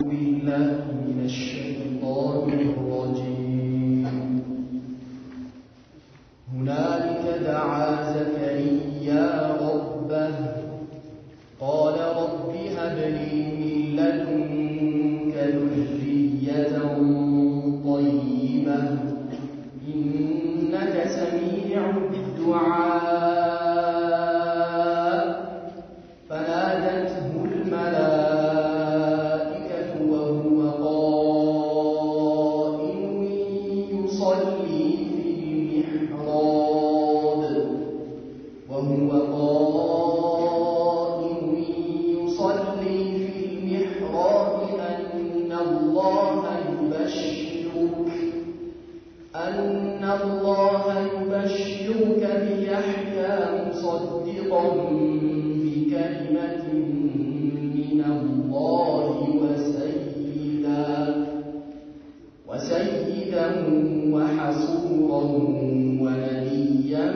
بالله من الشيطان الرجيم. هنالك دعا زكريا ربه قال رب هب لي من لدنك ذرية طيبة إنك سميع الدعاء. فنادته الملائكة وهو قائم يصلي في المحراب أن الله يبشرك بيحيى مصدقا بكلمة من الله وسيدا وحصورا ونبيا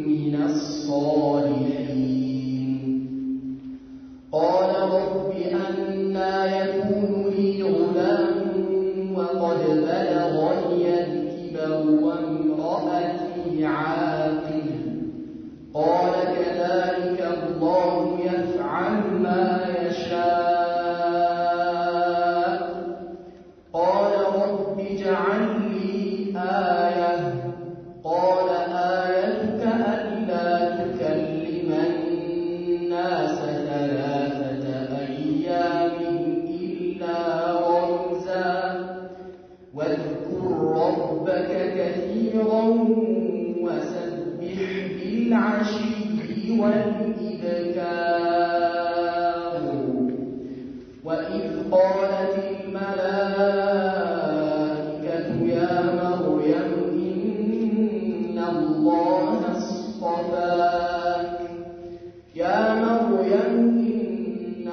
من الصالحين. قال رب أنى يكون لي غلام وقد بلغني الكبر وامرأتي عاقر. قال كذلك الله يفعل ما يشاء. قال رب اجعل لي آية. قال آيتك ألا تكلم الناس 3 أيام إلا رمزا واذكر ربك كثيرا وسبح بالعشي والإبكار. وإذ قالت الملائكة يا مريم إن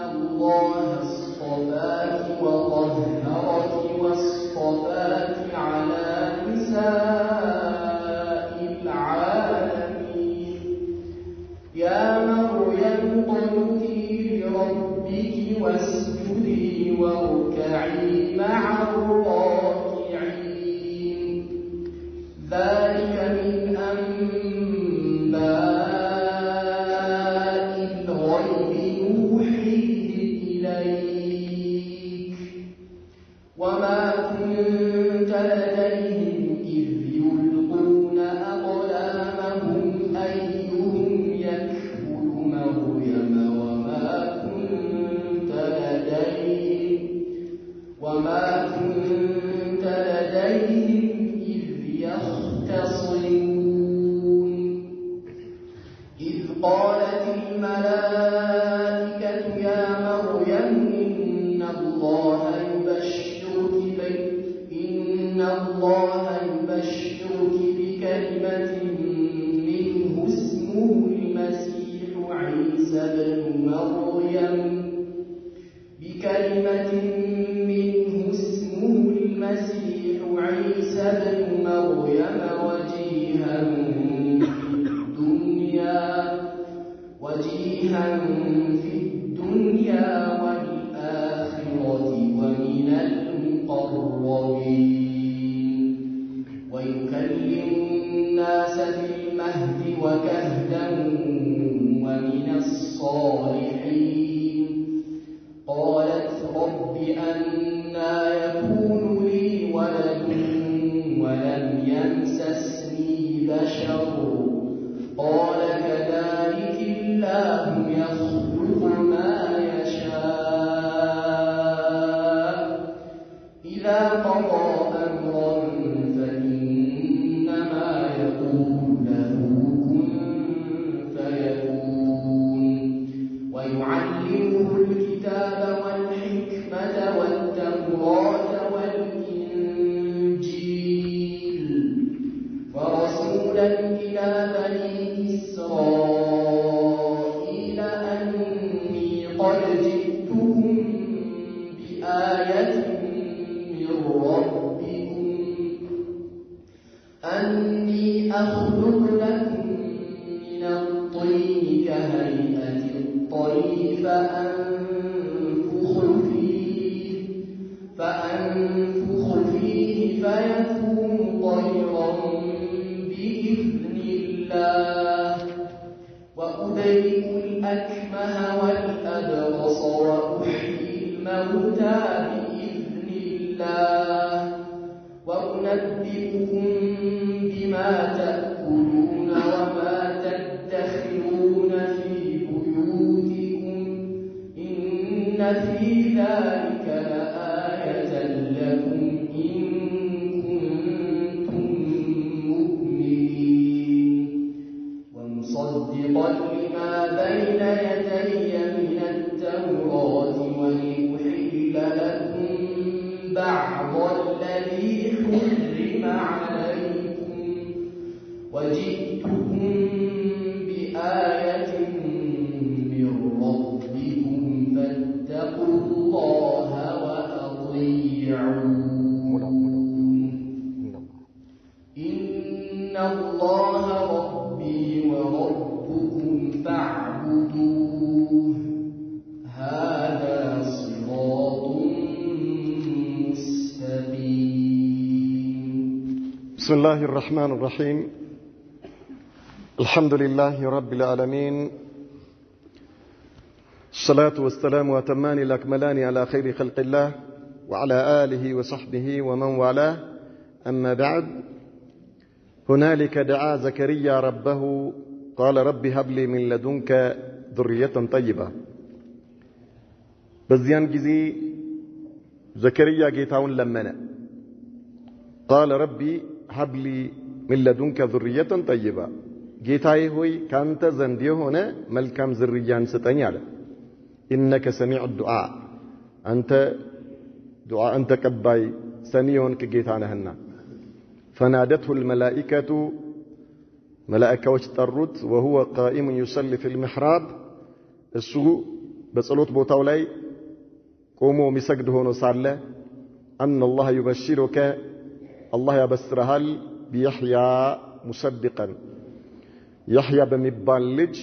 الله اصطفاك وطهرك واصطفاك على نساء العالمين. يا مريم اقنتي لربك واسجدي واركعي مع الراكعين. ذلك من أنباء الغيب نوحيه إليك وما كنت لديهم إذ يلقون أقلامهم أيهم يكفل مريم وما كنت لديهم إذ يختصمون. إذ قالت الملائكة يا مريم إن الله يبشرك بكلمة منه اسمه المسيح عيسى بن مريم وجيها في الدنيا والآخرة ومن المقربين. ويكلم الناس في المهد وكهلا ومن الصالحين. قالت رب أنى يكون لي ولد ولم يمسسني بشر. قال كذلك الله يخلق ما يشاء. إذا قضى أمرا فإنما يقول له كن فيكون. ويعلمه الكتاب والحكمة والتوراة والإنجيل ورسولا إلى بني إسرائيل أني قد جئتكم بآية من ربكم أني أخلق لكم من الطين كهيئة الطير فأنفخ فيه الموتى بإذن الله وأنبئكم بما تأكلون وما تدخرون في بيوتكم إن في ذلك لآية لكم إن كنتم مؤمنين ومصدقا لما بين يدي من التوراة ولأحل لكم بعض الذي حرم عليكم وجئتكم بآية من ربكم فاتقوا الله وأطيعون إن الله ربي وربكم فاعبدوه هذا صراط مستقيم. بسم الله الرحمن الرحيم. الحمد لله رب العالمين، الصلاة والسلام وأتمان الأكملان على خير خلق الله وعلى آله وصحبه ومن والاه، أما بعد. هنالك دعا زكريا ربه قال رب هب لي من لدنك ذرية طيبة. በዚያን ጊዜ ዘከርያ ጌታውን ለመነ። قال ربي هب لي من لدنك ذرية طيبة ጌታዬ ሆይ ካንተ ዘንድ የሆነ መልካም ዝርያን ስጠኝ አለ። إنك سميع الدعاء አንተ ዱዓን ተቀባይ ሰሚ የሆንክ ጌታ ነህና። فنادته الملائكة ملائكة ጠሩት وهو قائم يصلي في المحراب እሱ በጸሎት ቦታው ላይ ቆሞ የሚሰግድ ሆኖ ሳለ أن الله يبشرك الله يبشرሃል بيحيى مصدقا يحيى በሚባል ልጅ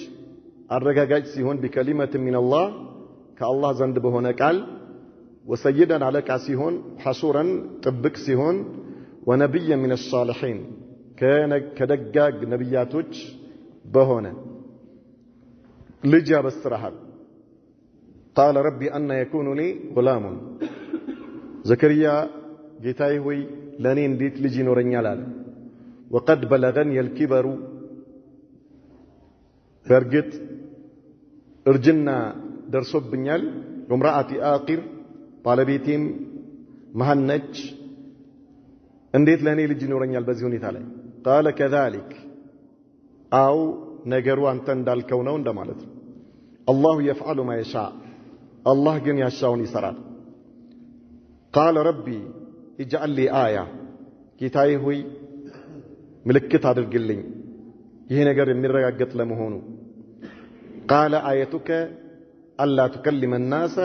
አረጋጋጭ ሲሆን بكلمة من الله ከአላህ ዘንድ በሆነ ቃል وسيدا عليك ሲሆን حصورا ጥብቅ ሲሆን ونبيا من الصالحين كدقاق نبياتوች በሆነ ልጅ ያበስራሃል። قال ربي أن يكون لي غلام زكريا ጌታዬ ሆይ ለኔ እንዴት ልጅ ይኖረኛል አለ። وقد بلغني الكبر በርግጥ እርጅና ደርሶብኛል። ወምራአቲ አቂር ባለቤቴም መሃን ነች። እንዴት ለኔ ልጅ ይኖረኛል በዚህ ሁኔታ ላይ? قال كذلك አው ነገሩ አንተ እንዳልከው ነው እንደማለት ነው። الله يفعل ما يشاء الله ግን ያሻውን ይሰራል። قال ربي اجعل لي آية ጌታዬ ሆይ ምልክት አድርግልኝ ይሄ ነገር የሚረጋገጥ ለመሆኑ። قال آيتك ألا تكلم الناس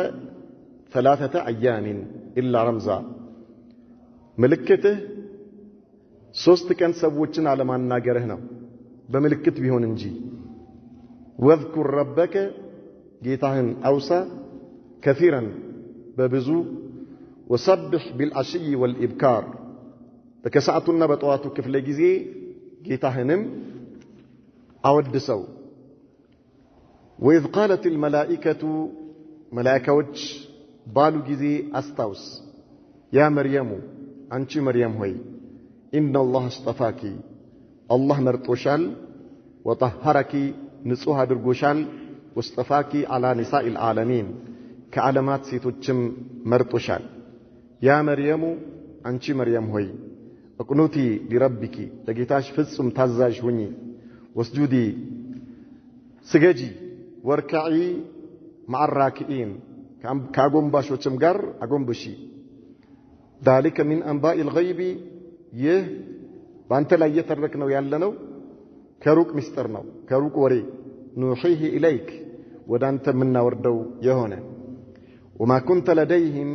3 أيام إلا رمزا ምልክትህ 3 ቀን ሰዎችን አለማናገርህ ነው በምልክት ቢሆን እንጂ። واذكر ربك ጌታህን አውሳ كثيرا በብዙ وسبح بالعشي والإبكار በከሰዓቱና በጠዋቱ ክፍለ ጊዜ ጌታህንም አወድሰው። وإذ قالت الملائكة ملائكዎች ባሉ ጊዜ አስታውስ يا مريم አንቺ መርየም ሆይ إن الله اصطفاك الله መርጦሻል وطهرك ንጹህ አድርጎሻል واصطفاك على نساء العالمين ከዓለማት ሴቶችም መርጦሻል። يا مريم አንቺ መርየም ሆይ اقنتي لربك ለጌታሽ ፍጹም ታዛዥ ሁኚ واسجدي ስገጂ ወርካዒ مع الراكعين ከአጎንባሾችም ጋር አጎንብሺ። ذلك من أنباء الغيب ይህ ባንተ ላይ የተረክነው ያለነው ከሩቅ ምስጢር ነው ከሩቅ ወሬ ኑሂህ ኢለይክ ወዳንተ ምናወርደው የሆነ። وما كنت لديهم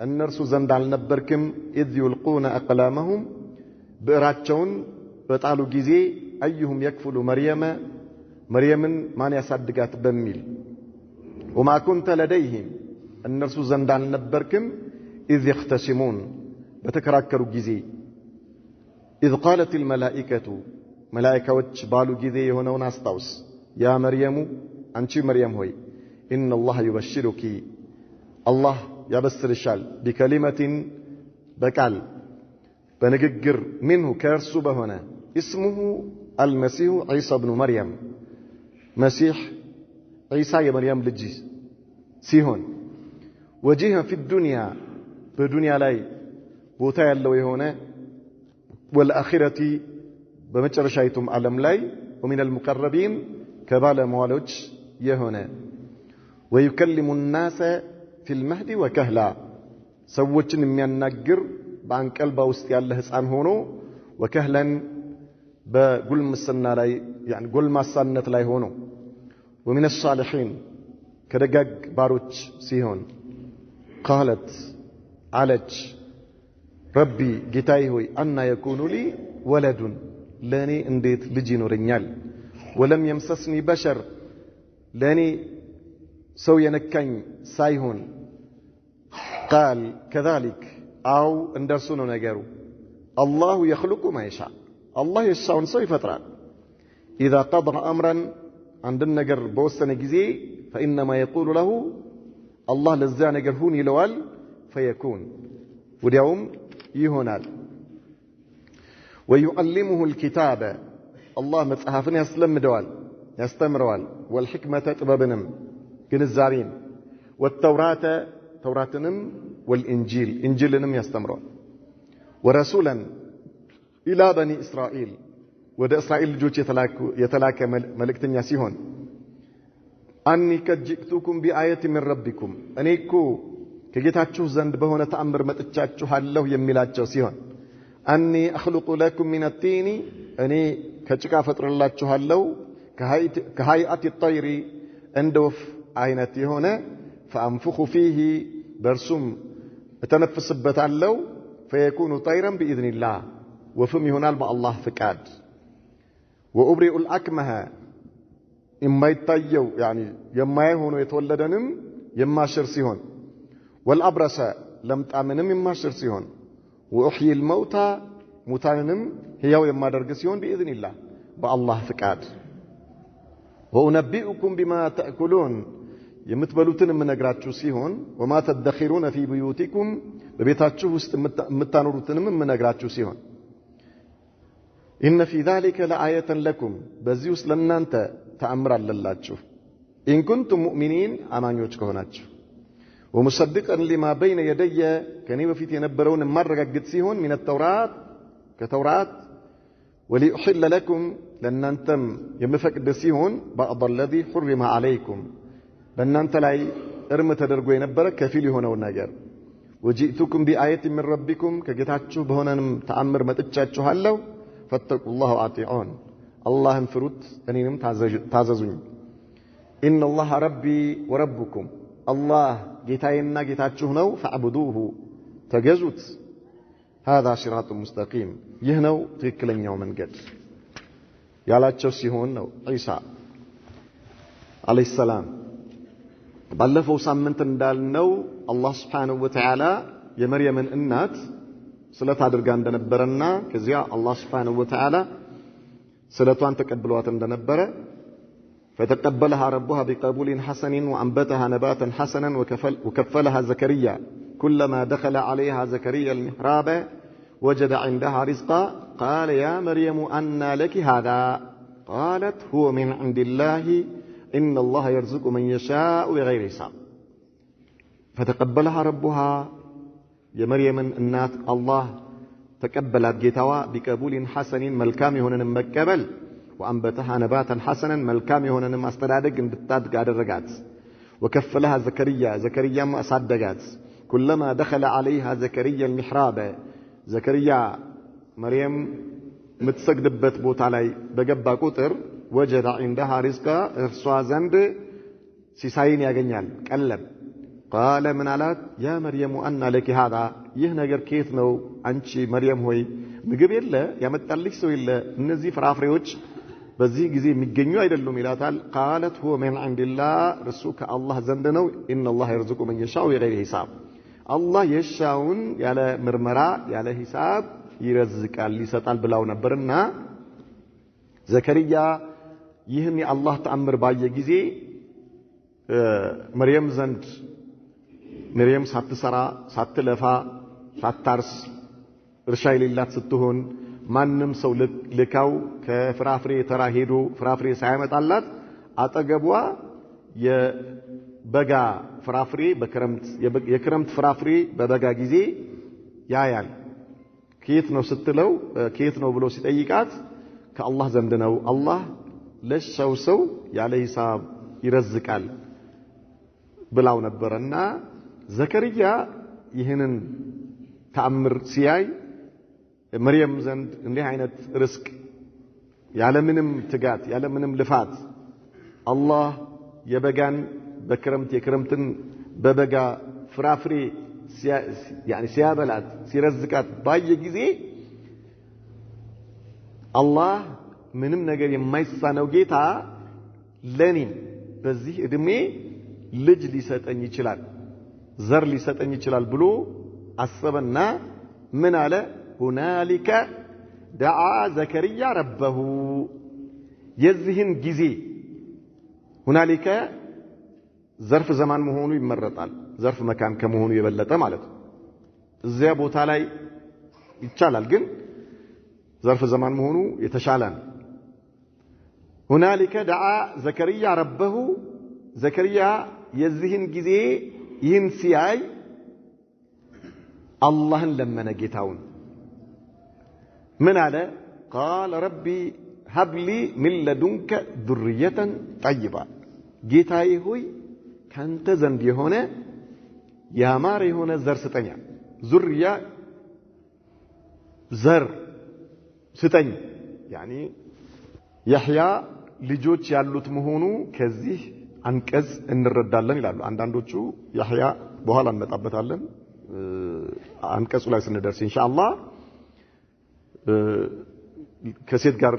እነርሱ ዘንድ አልነበርክም إذ يلقون أقلامهم ብዕራቸውን በጣሉ ጊዜ أيهم يكفل مريم ማን ያሳድጋት በሚል። وما كنت لديهم እነርሱ ዘንድ አልነበርክም إذ يختصمون በተከራከሩ ጊዜ። إذ قالت الملائكة ملائكዎች ባሉ ጊዜ የሆነውን አስታውስ። يا مريم አንቺ መርየም ሆይ إن الله يبشرك الله ያበስርሻል ቢከሊመቲን በቃል በንግግር منه ከእርሱ በሆነ اسمه المسيح عيسى ابن مريم مسيح عيسى የመርየም ልጅ ሲሆን وجيه في الدنيا በዱንያ ላይ ቦታ ያለው የሆነ والآخرة በመጨረሻይቱም ዓለም ላይ ومن المقربين ከባለ መዋሎች የሆነ ويكلم الناس في المهد وكهلا ሰዎችን የሚያናግር በአንቀልባ ውስጥ ያለ ሕፃን ሆኖ وكهلا በጉልምስና ላይ يعني ጎልማሳነት ላይ ሆኖ ومن الصالحين ከደጋግ ባሮች ሲሆን قالت علج ربي ጌታዬ ሆይ أن يكون لي ولد ለኔ እንዴት ልጅ ይኖረኛል ولم يمسسني بشر ለኔ ሰው የነካኝ ሳይሆን قال كذلك أو እንደርሱ ነው ነገሩ الله يخلق ما يشاء الله የሻውን ሰው ይፈጥራል إذا قضى أمرا عند ነገር በወሰነ ጊዜ فإنما يقول له الله ለዛ ነገር ሁን ይለዋል فيكون ወዲያውም ይሆናል ويعلمه الكتاب الله መጽሐፍን ያስለምደዋል ያስተምረዋል والحكمة ጥበብንም ግንዛቤን والتوراة ተውራትንም والإنجيل إنجيلንም ያስተምረዋል ورسولا إلى بني إسرائيل ወደ እስራኤል ልጆች የተላከ መልእክተኛ ሲሆን أني قد جئتكم بآية من ربكم እኔ እኮ ከጌታችሁ ዘንድ በሆነ ተአምር መጥቻችኋለሁ የሚላቸው ሲሆን أني أخلق لكم من الطين እኔ ከጭቃ ፈጥርላችኋለሁ كهيئة الطير እንደወፍ አይነት የሆነ فأنفخ فيه برسم እተነፍስበታለሁ فيكون طيرا بإذن الله وفم يهونال مع الله فقاد وأبرئ الأكمه إما يتطيو يعني يما يهونو يتولدنم يما شرسيهون والأبرس لم تأمنم يما شرسيهون وأحيي الموتى متانم هيو يما درقسيهون بإذن الله بالله فقاد وأنبئكم بما تأكلون የምትበሉትን የምነግራችሁ ሲሆን وما تدخرون في بيوتكم በቤታችሁ ውስጥ የምታኖሩትንም የምነግራችሁ ሲሆን إن في ذلك لآية لكم በዚህ ውስጥ ለእናንተ ተአምር አለላችሁ إن كنتم مؤمنين አማኞች ከሆናችሁ ومصدقا لما بين يدي ከኔ በፊት የነበረውን ማረጋግጥ ሲሆን من التوراة ከተውራት وليحل لكم ለእናንተም የምፈቅድ ሲሆን بعض الذي حرم عليكم በእናንተ ላይ እርም ተደርጎ የነበረ ከፊል የሆነው ነገር وجئتكم بآية من ربكم ከጌታችሁ በሆነንም ተአምር መጥቻችኋለሁ فاتقوا الله وأطيعون اللهم ፍሩት እኔንም ታዘዙኝ إن الله ربي وربكم الله ጌታዬና ጌታችሁ ነው فاعبدوه ተገዙት هذا صراط مستقيم ይህ ነው ትክክለኛው መንገድ ያላቸው ሲሆን ነው ዒሳ አለይሂ ሰላም ባለፈው ሳምንት እንዳልነው አላህ Subhanahu Wa Ta'ala የመርየምን እናት ስለት አድርጋ እንደነበረና ከዚያ አላህ Subhanahu Wa Ta'ala ስለቷን ተቀብሏት እንደነበረ فتقبلها ربها بقبول حسن وأنبتها نباتا حسنا وكفلها زكريا كلما دخل عليها زكريا المحراب وجد عندها رزقا قال يا مريم أنى لك هذا قالت هو من عند الله إن الله يرزق من يشاء بغير حساب فتقبلها ربها يا مريم النات الله تقبلت جيتوا بقبول حسن ملكام هنا مكبل وأنبتها نباتا حسنا ملكام هنا مستدادق انتتادق أدرقات وكفلها زكريا ما أصدقات كلما دخل عليها زكريا المحراب زكريا مريم متسقدبت بوت علي بقبا كتر وجد عندها رزقا ارسوا زند سيساين يغنيال قلب قال من علات يا مريم أن لك هذا يهنجر كيف نو أنشي مريم هوي ምግብ የለ ያመጣልሽ ሰው የለ እነዚህ ፍራፍሬዎች በዚህ ጊዜ የሚገኙ አይደሉም ይላታል قالت هو من عند الله رسولك الله ዘንድ ነው ان الله يرزق من يشاء بغير حساب الله የሻውን ያለ ምርመራ ያለ ሂሳብ ይረዝቃል ይሰጣል ብላው ነበርና ዘከሪያ ይህን የአላህ ተአምር ባየ ጊዜ መርየም ዘንድ መርየም ሳትሰራ ሳትለፋ ሳታርስ እርሻ የሌላት ስትሆን ማንም ሰው ልካው ከፍራፍሬ ተራ ሄዶ ፍራፍሬ ሳይመጣላት አጠገቧ የበጋ ፍራፍሬ በክረምት የክረምት ፍራፍሬ በበጋ ጊዜ ያያል። ከየት ነው ስትለው ከየት ነው ብሎ ሲጠይቃት ከአላህ ዘንድ ነው፣ አላህ ለሰው ያለ ሂሳብ ይረዝቃል ብላው ነበርና ዘከርያ ይህንን ተአምር ሲያይ መርየም ዘንድ እንዲህ አይነት ርዝቅ ያለምንም ትጋት ያለምንም ልፋት አላህ የበጋን በክረምት የክረምትን በበጋ ፍራፍሬ ሲያበላት ሲረዝቃት ባየ ጊዜ አላህ ምንም ነገር የማይሳነው ጌታ ለኔ በዚህ እድሜ ልጅ ሊሰጠኝ ይችላል ዘር ሊሰጠኝ ይችላል ብሎ አሰበና ምን አለ ሁናሊከ ደዓ ዘከርያ ረበሁ የዚህን ጊዜ ሁናሊከ ዘርፍ ዘማን መሆኑ ይመረጣል ዘርፍ መካን ከመሆኑ የበለጠ ማለት ነው እዚያ ቦታ ላይ ይቻላል ግን ዘርፍ ዘማን መሆኑ የተሻለ ነው ሁናሊከ ደዓ ዘከርያ ረበሁ ዘከርያ የዚህን ጊዜ ይህን ሲያይ አላህን ለመነ ጌታውን ምን አለ ቃል ረቢ ሀብሊ ምን ለዱንከ ذርየተን ጠይባ ጌታዬ ሆይ ካንተ ዘንድ የሆነ ያማረ የሆነ ዘር ስጠኛ ዙርያ ዘር ስጠኝ ያኒ ያህያ ልጆች ያሉት መሆኑ ከዚህ አንቀጽ እንረዳለን ይላሉ አንዳንዶቹ ያህያ በኋላ እንመጣበታለን አንቀጹ ላይ ስንደርስ ኢንሻአላህ ከሴት ጋር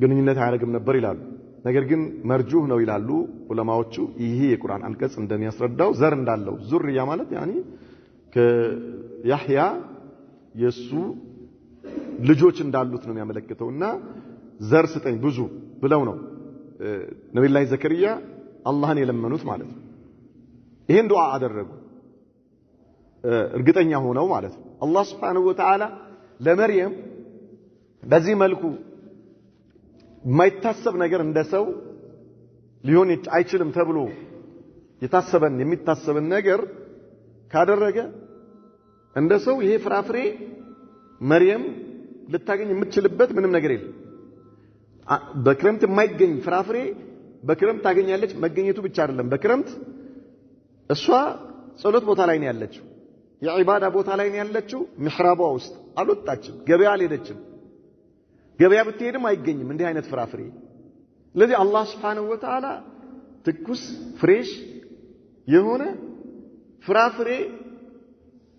ግንኙነት አያደርግም ነበር ይላሉ ነገር ግን መርጁህ ነው ይላሉ ዑለማዎቹ ይሄ የቁርአን አንቀጽ እንደሚያስረዳው ዘር እንዳለው ዙርያ ማለት ያኒ ከያህያ የሱ ልጆች እንዳሉት ነው የሚያመለክተውና ዘር ስጠኝ ብዙ ብለው ነው ነብዩ ዘከርያ አላህን የለመኑት ማለት ነው ይሄን ዱዓ አደረጉ እርግጠኛ ሆነው ማለት ነው አላህ Subhanahu Wa Ta'ala ለመርየም በዚህ መልኩ የማይታሰብ ነገር እንደሰው ሊሆን አይችልም ተብሎ የሚታሰበን ነገር ካደረገ እንደሰው ይሄ ፍራፍሬ መርየም ልታገኝ የምትችልበት ምንም ነገር የለም በክረምት የማይገኝ ፍራፍሬ በክረምት ታገኛለች መገኘቱ ብቻ አይደለም በክረምት እሷ ጸሎት ቦታ ላይ ነው ያለችው የዒባዳ ቦታ ላይ ነው ያለችው ምሕራቧ ውስጥ አልወጣችም ገበያ አልሄደችም ገበያ ብትሄድም አይገኝም እንዲህ አይነት ፍራፍሬ ስለዚህ አላህ Subhanahu Wa Ta'ala ትኩስ ፍሬሽ የሆነ ፍራፍሬ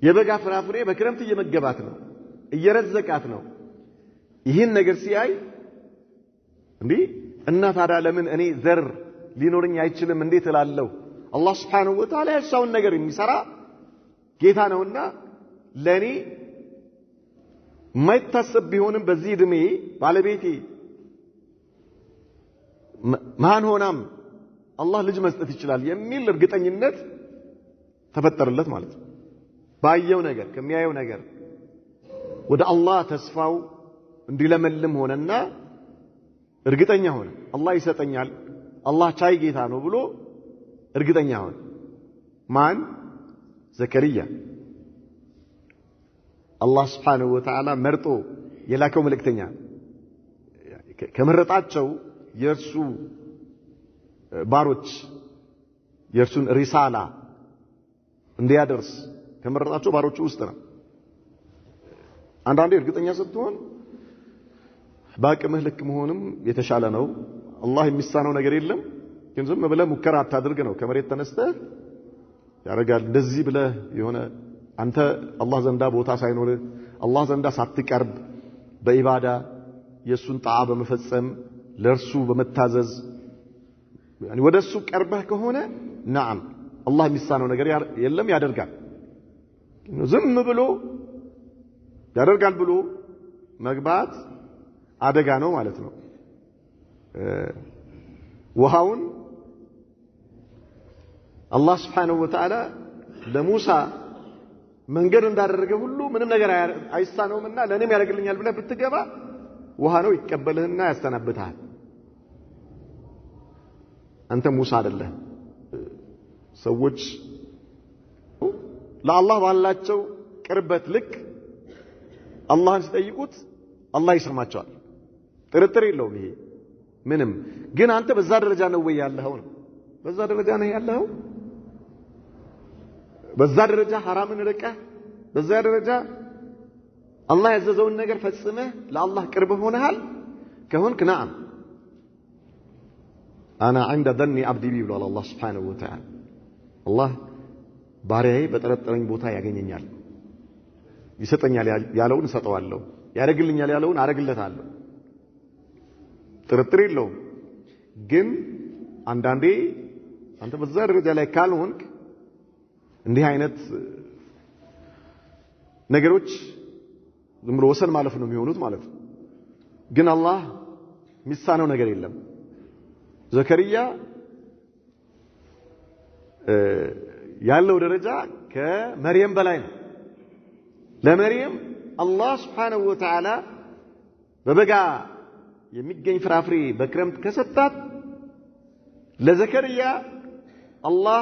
የበጋ ፍራፍሬ በክረምት እየመገባት ነው እየረዘቃት ነው ይህን ነገር ሲያይ እንዴ እና ታዲያ ለምን እኔ ዘር ሊኖርኝ አይችልም እንዴት እላለሁ አላህ Subhanahu Wa Ta'ala ያሻውን ነገር የሚሰራ ጌታ ነውና ለኔ ማይታሰብ ቢሆንም በዚህ እድሜ ባለቤቴ ማን ሆናም አላህ ልጅ መስጠት ይችላል የሚል እርግጠኝነት ተፈጠረለት ማለት ነው ባየው ነገር ከሚያየው ነገር ወደ አላህ ተስፋው እንዲለመልም ሆነና እርግጠኛ ሆነ አላህ ይሰጠኛል አላህ ቻይ ጌታ ነው ብሎ እርግጠኛ ሆነ ማን ዘከርያ አላህ Subhanahu Wa Ta'ala መርጦ የላከው መልእክተኛ ከመረጣቸው የርሱ ባሮች የርሱን ሪሳላ እንዲያደርስ ከመረጣቸው ባሮቹ ውስጥ ነው አንዳንዴ እርግጠኛ ስትሆን ባቅምህ ልክ መሆንም የተሻለ ነው አላህ የሚሳነው ነገር የለም ግን ዝም ብለህ ሙከራ አታድርግ ነው ከመሬት ተነስተህ ያረጋል እንደዚህ ብለህ የሆነ አንተ አላህ ዘንዳ ቦታ ሳይኖር አላህ ዘንዳ ሳትቀርብ በኢባዳ የሱን ጣዓ በመፈጸም ለርሱ በመታዘዝ يعني ወደሱ ቀርበህ ከሆነ نعم አላህ የሚሳነው ነገር የለም ያደርጋል ዝም ብሎ ያደርጋል ብሎ መግባት አደጋ ነው ማለት ነው ውሃውን አላህ Subhanahu Wa Ta'ala ለሙሳ መንገድ እንዳደረገ ሁሉ ምንም ነገር አይሳነውምና ለኔም ያደርግልኛል ብለህ ብትገባ ውሃ ነው ይቀበልህና ያስተናብታል አንተ ሙሳ አይደለህ ሰዎች ለአላህ ባላቸው ቅርበት ልክ አላህን ሲጠይቁት አላህ ይሰማቸዋል ጥርጥር የለውም ይሄ ምንም ግን አንተ በዛ ደረጃ ነው ወይ ያለኸው ነው በዛ ደረጃ ነው ያለኸው በዛ ደረጃ ሐራምን ርቀህ በዛ ደረጃ አላህ ያዘዘውን ነገር ፈጽመህ ለአላህ ቅርብ ሆነሃል ከሆንክ ነዓም أنا عند ظن عبدي بي ብሏል አላህ Subhanahu Wa Ta'ala አላህ ባሪያዬ በጠረጠረኝ ቦታ ያገኘኛል ይሰጠኛል ያለውን ሰጠዋለሁ ያደርግልኛል ያለውን አደርግለታለሁ ጥርጥር የለውም ግን አንዳንዴ አንተ በዛ ደረጃ ላይ ካልሆንክ እንዲህ አይነት ነገሮች ዝም ብሎ ወሰን ማለፍ ነው የሚሆኑት ማለት ነው ግን አላህ የሚሳነው ነገር የለም ዘከሪያ ያለው ደረጃ ከመርየም በላይ ነው ለመርየም አላህ Subhanahu Wa Ta'ala በበጋ የሚገኝ ፍራፍሬ በክረምት ከሰጣት ለዘከሪያ አላህ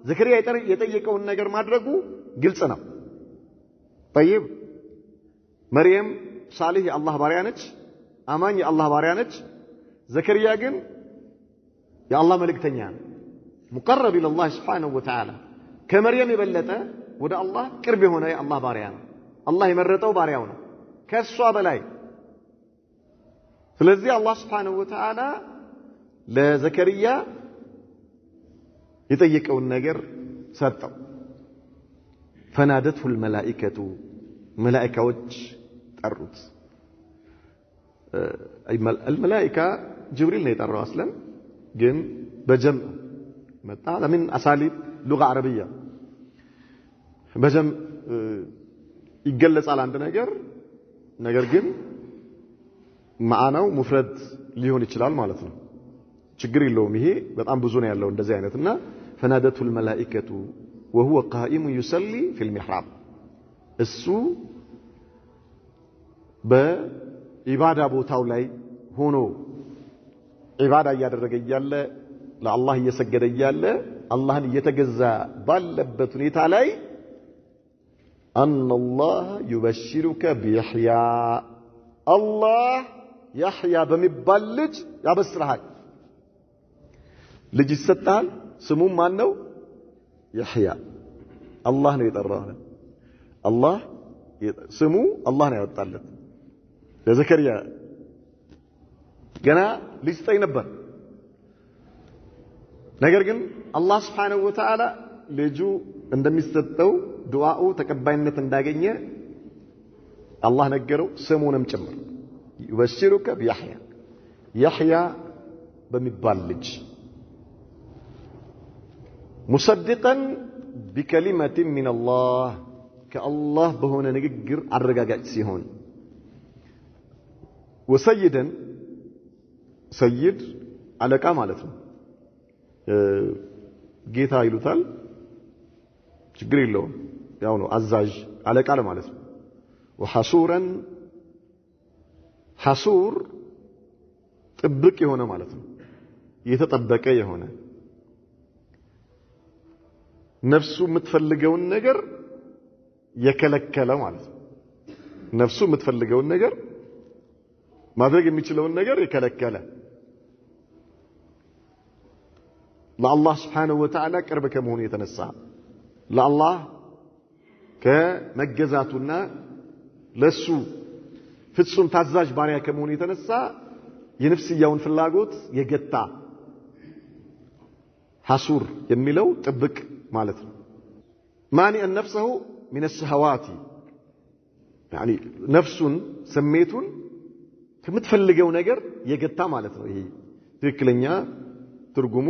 ዘከሪያ የጠየቀውን ነገር ማድረጉ ግልጽ ነው طيب መርየም ሳሊህ የአላህ ባሪያ ነች አማኝ የአላህ ባሪያ ነች ዘከሪያ ግን የአላህ መልእክተኛ ነው ሙቀረብ ኢላላህ Subhanahu Wa Ta'ala ከመርየም የበለጠ ወደ አላህ ቅርብ የሆነ የአላህ ባሪያ ነው አላህ የመረጠው ባሪያው ነው ከሷ በላይ ስለዚህ አላህ Subhanahu Wa Ta'ala ለዘከሪያ የጠየቀውን ነገር ሰጠው فنادته الملائكة ملائكዎች ጠሩት الملائكة جبريل ነው የጠራው አስለን ግን በጀም መጣ ለምን አሳሊብ لغة عربية በጀም ይገለጻል አንድ ነገር ግን ማዕናው ሙፍረድ ሊሆን ይችላል ማለት ነው ችግር የለውም ይሄ በጣም ብዙ ነው ያለው እንደዚህ አይነትና فنادته الملائكة وهو قائم يصلي في المحراب እሱ በኢባዳ ቦታው ላይ ሆኖ ኢባዳ እያደረገ እያለ ለአላህ እየሰገደ እያለ አላህን እየተገዛ ባለበት ሁኔታ ላይ أن الله يبشرك بيحيى الله يحيى በሚባል ልጅ ያበስርሃል ልጅ ይሰጣል ስሙም ማን ነው يحيى አላህ ነው የጠራው አላህ ስሙ አላህ ነው ያወጣለት ለዘከሪያ ገና ሊስጠኝ ነበር ነገር ግን አላህ Subhanahu Wa Ta'ala ልጁ እንደሚሰጠው ዱዓኡ ተቀባይነት እንዳገኘ አላህ ነገረው ስሙንም ጭምር ይበሽሩከ ቢያህያ ያህያ በሚባል ልጅ ሙሰድቀን بكلمة من الله كالله بهنا نجر الرجاء سيهون وسيدا سيد على كمالته جيتا يلوثال شجري له ياونو عزاج على كمالته وحصورا حصور طبق هنا مالته يتطبق هنا ነፍሱ የምትፈልገውን ነገር የከለከለ ማለት ነው ነፍሱ የምትፈልገውን ነገር ማድረግ የሚችለውን ነገር የከለከለ ለአላህ Subhanahu Wa Ta'ala ቅርብ ከመሆኑ የተነሳ ለአላህ ከመገዛቱና ለሱ ፍጹም ታዛዥ ባሪያ ከመሆኑ የተነሳ የነፍስያውን ፍላጎት የገታ ሐሱር የሚለው ጥብቅ ማለት ነው ማኒ ነፍሰሁ من الشهوات يعني ነፍሱን ስሜቱን ከምትፈልገው ነገር የገታ ማለት ነው ይሄ ትክክለኛ ትርጉሙ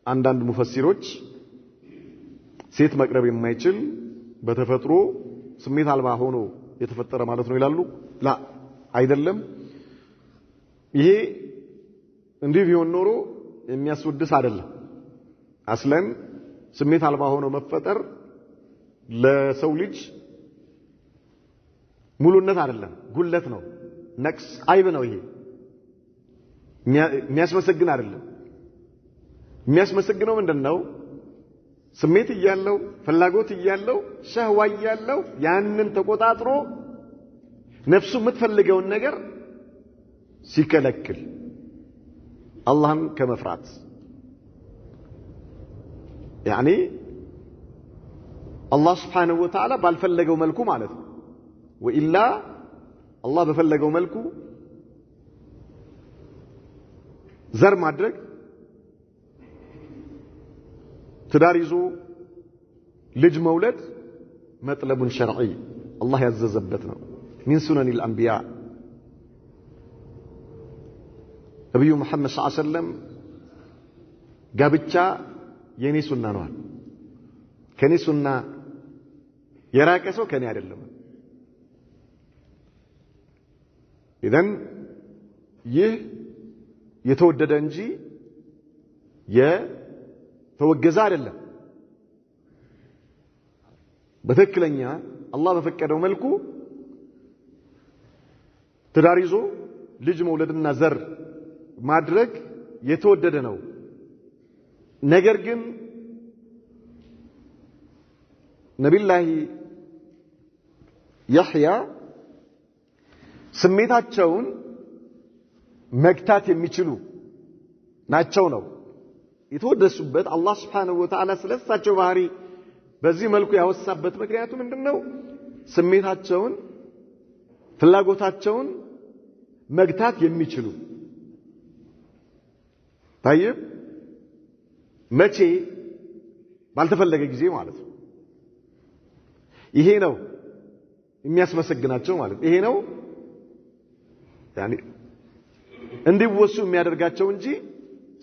አንዳንድ ሙፈሲሮች ሴት መቅረብ የማይችል በተፈጥሮ ስሜት አልባ ሆኖ የተፈጠረ ማለት ነው ይላሉ ላ አይደለም ይሄ እንዲህ ቢሆን ኖሮ የሚያስወድስ አይደለም አስለን ስሜት አልባ ሆኖ መፈጠር ለሰው ልጅ ሙሉነት አይደለም ጉለት ነው ነቅስ አይብ ነው ይሄ የሚያስመሰግን አይደለም የሚያስመሰግነው ምንድነው ስሜት ይያለው ፍላጎት ይያለው ሸህዋ ይያለው ያንን ተቆጣጥሮ ነፍሱ የምትፈልገውን ነገር ሲከለክል አላህን ከመፍራት ያኒ አላህ Subhanahu Wa Ta'ala ባልፈለገው መልኩ ማለት ነው ወኢላ አላህ በፈለገው መልኩ ዘር ማድረግ ትዳር ይዞ ልጅ መውለድ መጥለቡን ሸርዒ አላህ ያዘዘበት ነው من سنن الأنبياء ነብዩ መሐመድ ሰለላሁ ዐለይሂ ወሰለም ጋብቻ የኔ ሱና ነው ከኔ ሱና የራቀ ሰው ከኔ አይደለም ኢዘን ይህ የተወደደ እንጂ የተወገዘ አይደለም በትክክለኛ አላህ በፈቀደው መልኩ ትዳር ይዞ ልጅ መውለድና ዘር ማድረግ የተወደደ ነው ነገር ግን ነብዩላህ ያህያ ስሜታቸውን መግታት የሚችሉ ናቸው ነው የተወደሱበት አላህ Subhanahu Wa Ta'ala ስለሳቸው ባህሪ በዚህ መልኩ ያወሳበት ምክንያቱ ምንድነው ስሜታቸውን ፍላጎታቸውን መግታት የሚችሉ طيب መቼ ባልተፈለገ ጊዜ ማለት ነው ይሄ ነው የሚያስመሰግናቸው ማለት ይሄ ነው ያኒ እንዲወሱ የሚያደርጋቸው እንጂ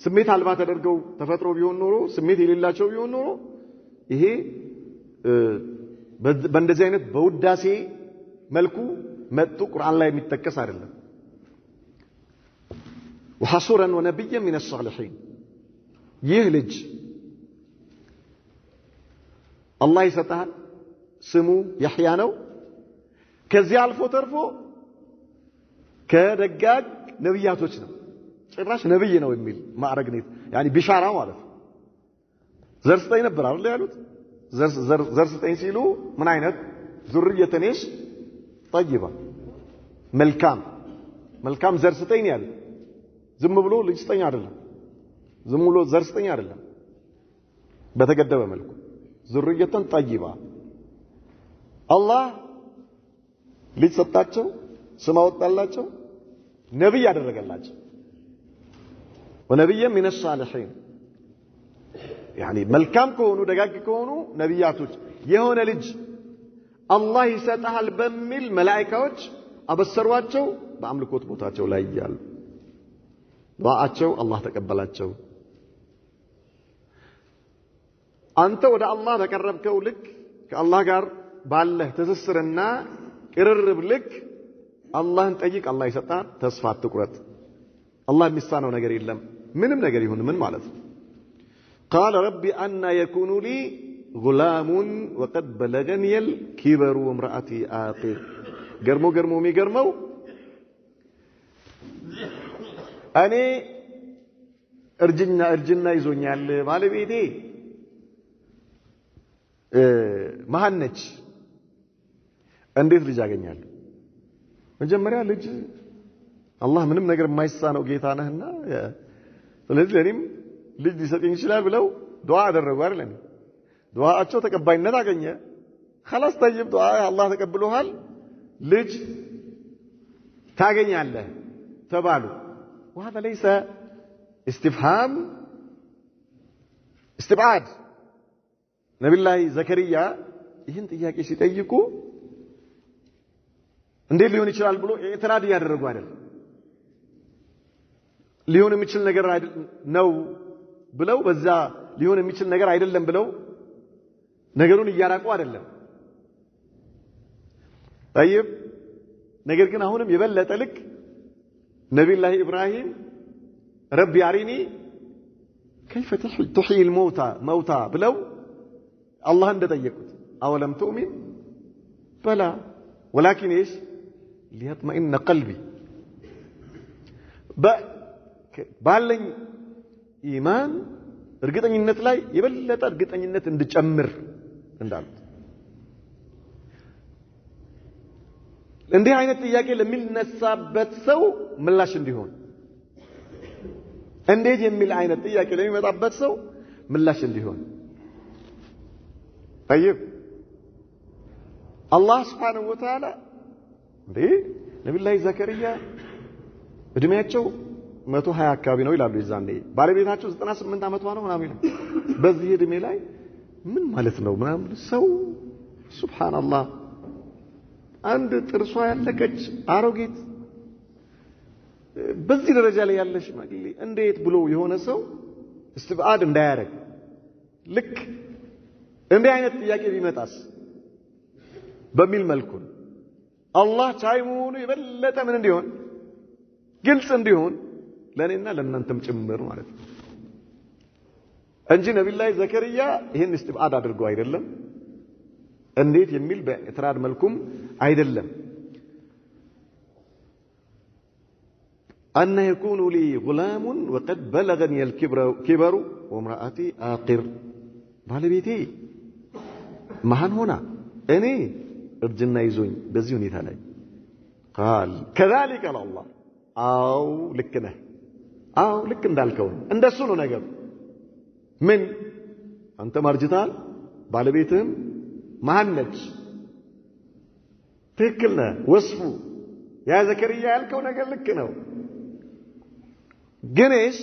ስሜት አልባ ተደርገው ተፈጥሮ ቢሆን ኖሮ ስሜት የሌላቸው ቢሆን ኖሮ ይሄ በእንደዚህ አይነት በውዳሴ መልኩ መጡ ቁርአን ላይ የሚጠቀስ አይደለም وحصورا ونبيا من الصالحين ይህ ልጅ አላህ ይሰጣል ስሙ ያህያ ነው ከዚህ አልፎ ተርፎ ከደጋግ ነብያቶች ነው ጭራሽ ነብይ ነው የሚል ማዕረግ ነው ያኒ ቢሻራ ማለት ዘር ስጠኝ ነበር አይደል ያሉት ዘር ስጠኝ ሲሉ ምን አይነት ዙርየተኔሽ طيبه መልካም ዘር ስጠኝ ያለ ዝም ብሎ ልጅ ስጠኝ አይደለም ዝም ብሎ ዘር ስጠኝ አይደለም በተገደበ መልኩ ዙርየተን طيبه አላህ ልጅ ሰጣቸው ስም አወጣላቸው ነብይ ያደረገላቸው ወነብይ من الصالحين يعني መልካም ከሆኑ ደጋግ ከሆኑ ነብያቶች የሆነ ልጅ አላህ ይሰጣል በሚል መላእክቶች አበሰሯቸው በአምልኮት ቦታቸው ላይ ያሉ ዱዓቸው አላህ ተቀበላቸው አንተ ወደ አላህ በቀረብከው ልክ ከአላህ ጋር ባለህ ትስስርና ቅርርብ ልክ አላህን ጠይቅ አላህ ይሰጣል ተስፋ አትቁረጥ አላህ የሚሳነው ነገር የለም ምንም ነገር ይሁን ምን ማለት ነው قال ربي أن يكون لي غلام وقد بلغني الكبر وامرأتي عاقر ገርሞ የሚገርመው እኔ እርጅና ይዞኛል ባለቤቴ መሃን ነች እንዴት ልጅ አገኛለሁ መጀመሪያ ልጅ አላህ ምንም ነገር የማይሳነው ጌታ ነህና ስለዚህ ለኔም ልጅ ሊሰጠኝ ይችላል ብለው ዱዓ አደረጉ አይደል ዱዓቸው ተቀባይነት አገኘ خلاص طيب ዱዓ አላህ ተቀብሎሃል ልጅ ታገኛለህ ተባሉ وهذا ليس استفهام استبعاد ነብዩላህ ዘከሪያ ይህን ጥያቄ ሲጠይቁ እንዴት ሊሆን ይችላል ብሎ ኢትራድ ያደረጉ አይደል ሊሆን የሚችል ነገር ነው ብለው በዛ ሊሆን የሚችል ነገር አይደለም ብለው ነገሩን እያራቁ አይደለም طيب ነገር ግን አሁንም የበለጠ ልክ ነብዩላህ ኢብራሂም ረቢ አሪኒ كيف تحيي الموتى بلو الله እንደጠየቁት أولم تؤمن بلى ولكن إيش ليطمئن قلبي ባለኝ ኢማን እርግጠኝነት ላይ የበለጠ እርግጠኝነት እንድጨምር እንዳሉት እንዲህ አይነት ጥያቄ ለሚነሳበት ሰው ምላሽ እንዲሆን እንዴት የሚል አይነት ጥያቄ ለሚመጣበት ሰው ምላሽ እንዲሆን طيب الله سبحانه وتعالى ነብዩ ዘከርያ እድሜያቸው 120 አካባቢ ነው ይላሉ ይዛኔ ባለቤታቸው 98 ዓመቷ ነው ምናምን ይላል በዚህ እድሜ ላይ ምን ማለት ነው ምናምን ሰው ሱብሃንአላህ አንድ ጥርሷ ያለቀች አሮጊት በዚህ ደረጃ ላይ ያለሽ ማግሊ እንዴት ብሎ የሆነ ሰው استبعاد እንዳያረግ ልክ እንዲህ አይነት ጥያቄ ቢመጣስ በሚል መልኩ አላህ ቻይሙኑ የበለጠ ምን እንዲሆን ግልጽ እንዲሆን ለኔና ለእናንተም ጭምር ማለት ነው እንጂ ነብዩ ዘከርያ ይሄን استبعاد አድርገው አይደለም እንዴት የሚል በእትራድ መልኩም አይደለም أن يكون لي غلام وقد بلغني الكبر وامرأتي آقر ባለቤቴ መሃን ሆና እኔ እርጅና ይዞኝ በዚህ ሁኔታ ላይ قال كذلك الله አው ልክ ነህ አው ልክ እንዳልከው እንደሱ ነው ነገር ምን አንተ ማርጅታል ባለቤትህም መሃን ነች ትክክል ነህ ወስፉ ያ ዘከርያ ያልከው ነገር ልክ ነው ግን ايش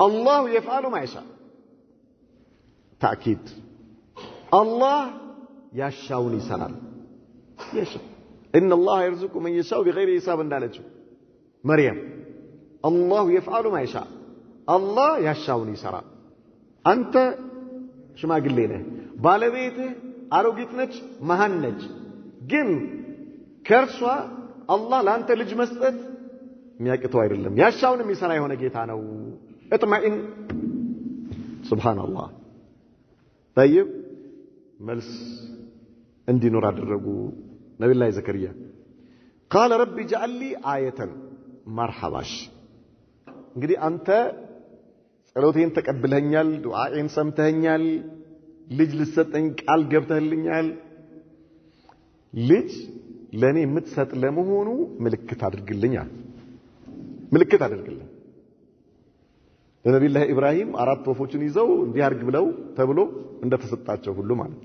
الله يفعل ما يشاء تأكيد الله يشاءون يسرال يشاء إن الله يرزق من يشاء بغير حساب እንዳለችው مريم الله يفعل ما يشاء الله يشاءون يسرال አንተ ሽማግሌ ነህ ባለቤትህ አሮጊት ነች መሃን ነች ግን ከርሷ አላህ ለአንተ ልጅ መስጠት የሚያቅተው አይደለም ያሻውን የሚሰራ የሆነ ጌታ ነው እጥማኢን ሱብሃንአላህ طيب መልስ እንዲኖር አደረጉ ነብዩ ዘከርያ قال رب اجعل لي آية مرحباش እንግዲህ አንተ ጸሎቴን ተቀብለኛል ዱዓኤን ሰምተኛል ልጅ ልሰጠኝ ቃል ገብተህልኛል ልጅ ለኔ የምትሰጥ ለመሆኑ ምልክት አድርግልኛል ምልክት አድርግልኝ ነብዩ ኢብራሂም አራት ወፎችን ይዘው እንዲያርግ ብለው ተብሎ እንደተሰጣቸው ሁሉ ማለት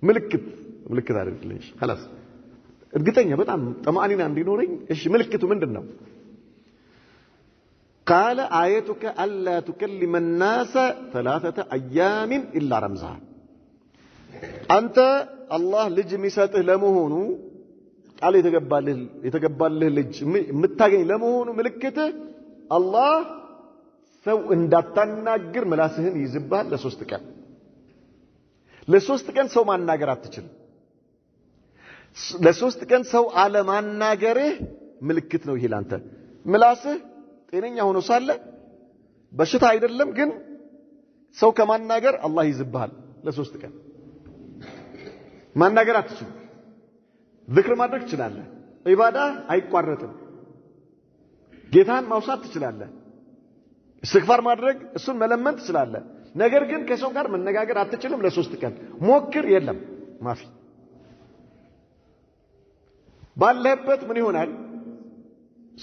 ምልክት አድርግልኝ خلاص እርግጠኛ በጣም ጠማኒና እንዲኖረኝ እሺ ምልክቱ ምንድነው قال آيتك ألا تكلم الناس 3 أيام إلا رمزها أنت الله ልጅ የሚሰጥህ ለመሆኑ ቃል የተገባልህ ልጅ የምታገኝ ለመሆኑ ምልክትህ አላህ ሰው እንዳታናግር ምላስህን ይዝባል ለ3 ቀን ሰው ማናገር አትችልም ለ3 ቀን ሰው አለማናገርህ ምልክት ነው ይሄ ላንተ ምላስህ ጤነኛ ሆኖ ሳለ በሽታ አይደለም ግን ሰው ከማናገር አላህ ይዝባል ለ3 ቀን ማናገር አትችልም ذكر ማድረግ ትችላለህ ዒባዳ አይቋረጥም ጌታን ማውሳት ትችላለህ استغفار ማድረግ እሱን መለመን ትችላለህ ነገር ግን ከሰው ጋር መነጋገር አትችልም ለ3 ቀን ሞክር የለም ማፊ ባለበት ምን ይሆናል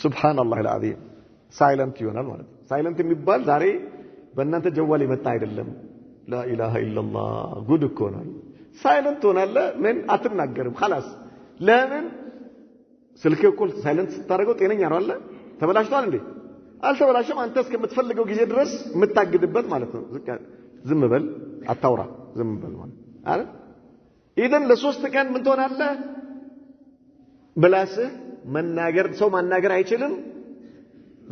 ሱብሃንአላህ العظيم ሳይለንት ይሆናል ማለት ሳይለንት የሚባል ዛሬ በእናንተ ጀዋል የመጣ አይደለም لا اله الا الله ጉድ እኮ ነው ሳይለንት ሆናለህ ምን አትናገርም خلاص ለምን ስልክ እኮ ሳይለንት ስታደርገው ጤነኛ ነው አይደል ተበላሽቷል እንዴ አልተበላሽም አንተ እስከምትፈልገው ጊዜ ድረስ የምታግድበት ማለት ነው ዝም በል አታውራ ዝም በል ማለት አይደል ኢደን ለ3 ቀን ምን ትሆናለህ በላስህ መናገር ሰው ማናገር አይችልም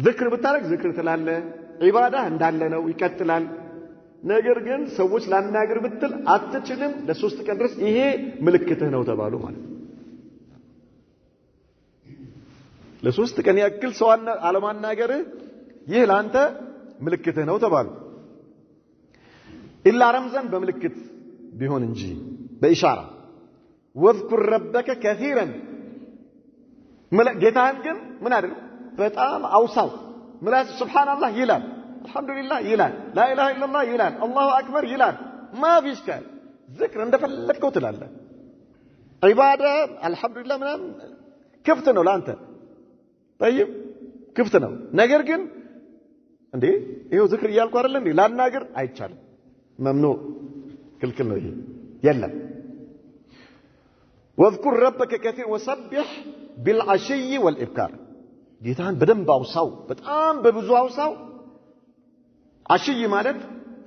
ذكر ብታረግ ذكر ትላለህ ዒባዳ እንዳለ ነው ይቀጥላል ነገር ግን ሰዎች ላናገር ብትል አትችልም ለ3 ቀን ድረስ ይሄ ምልክትህ ነው ተባሉ ማለት ለ3 ቀን ያክል ሰው አለማናገር ይህ ላንተ ምልክትህ ነው ተባሉ። ኢላ ረምዘን በምልክት ቢሆን እንጂ በኢሻራ ወዝኩር ረበከ ከሲረን ጌታህን ግን ምን አድርግ በጣም አውሳው ምላስ ሱብሃንአላህ ይላል አልহামዱሊላህ ይላል ላኢላሃ ኢላላህ ይላል አላሁ አክበር ይላል ማፊሽ ካል ذكر እንደፈለከው ትላለህ ዒባዳ አልহামዱሊላህ ምናምን ክፍት ነው ለአንተ طيب ክፍት ነው ነገር ግን እንዴ ይሄው ذكر እያልኩ አይደል እንዴ ላናገር አይቻልም ممنوع ክልክል ነው ይሄ የለም واذكر ربك كثير وسبح بالعشي والإبكار ጌታን በደንብ አውሳው በጣም በብዙ አውሳው عشي ማለት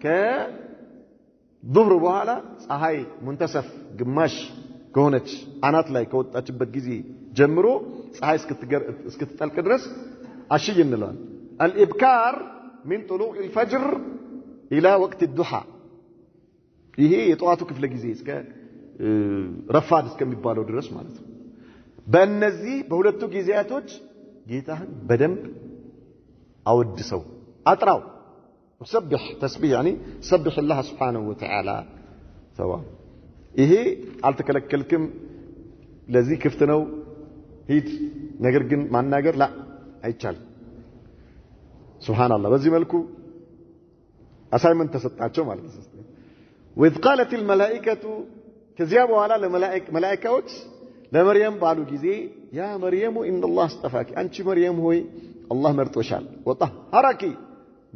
ከظهر በኋላ ፀሐይ منتصف ግማሽ ከሆነች አናት ላይ ከወጣችበት ጊዜ ጀምሮ ፀሐይ እስክትጠልቅ ድረስ عشي እንለዋለን الإبكار من طلوع الفجر إلى وقت الضحى ይሄ የጧቱ ክፍለ ጊዜ እስከ ረፋድ እስከሚባለው ድረስ ማለት ነው በእነዚህ በሁለቱ ጊዜያቶች ጌታህን በደንብ አወድሰው አጥራው وسبح تسبيح يعني سبح الله سبحانه وتعالى سواء ይሄ አልተከለከልክም ለዚህ ክፍት ነው ሂድ ነገር ግን ማናገር ላ አይቻልም ሱብሃንአላህ በዚህ መልኩ አሳይመንት ተሰጣቸው ማለት ነው وإذ قالت الملائكة ከዚያ በኋላ ለመላእክቶች ለመርየም ባሉ ጊዜ ያ መርየም ኢነ አላህ አስጠፋኪ አንቺ መርየም ሆይ አላህ መርጦሻል ወጣሃራኪ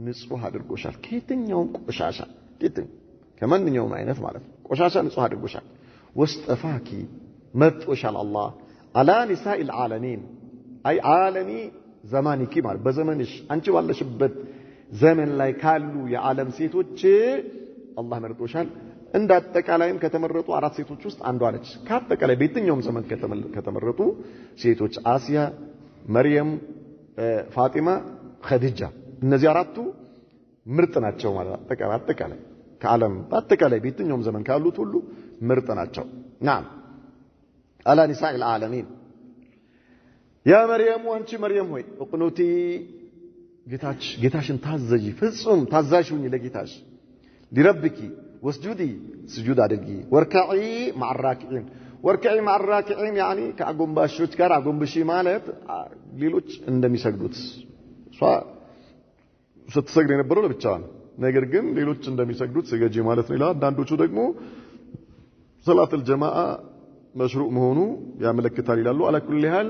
ንጹህ አድርጎሻል ከየትኛውም ቆሻሻ ከማንኛውም አይነት ማለት ነው ቆሻሻ ንጹህ አድርጎሻል ወስጠፋኪ መርጦሻል አላህ አላ ኒሳኢል ዓለሚን አይ ዓለሚ ዘማኒኪ ማለት በዘመንሽ አንቺ ባለሽበት ዘመን ላይ ካሉ የዓለም ሴቶች አላህ መርጦሻል እንደ አጠቃላይም ከተመረጡ አራት ሴቶች ውስጥ አንዷ ነች ከአጠቃላይ በየትኛውም ዘመን ከተመረጡ ሴቶች አሲያ መርየም ፋጢማ ኸዲጃ እነዚህ አራቱ ምርጥ ናቸው ማለት አጠቃላይ ከዓለም አጠቃላይ በየትኛውም ዘመን ካሉት ሁሉ ምርጥ ናቸው نعم على نساء العالمين يا مريم وانت مريم ሆይ እቅኑቲ ጌታሽን ታዘጂ ፍጹም ታዛዥ ሁኚ ለጌታሽ لربك واسجدي سجود አድርጊ ወርካዒ مع الراكعين ወርካዒ مع الراكعين يعني ከአጎንባሾች ጋር አጎንብሺ ማለት ሌሎች እንደሚሰግዱት ስትሰግድ የነበረው ለብቻዋ ነው ነገር ግን ሌሎች እንደሚሰግዱት ስገጂ ማለት ነው ይላል አንዳንዶቹ ደግሞ ሰላተል ጀማዓ መሽሩዕ መሆኑ ያመለክታል ይላሉ አላ ኩሊ ሐል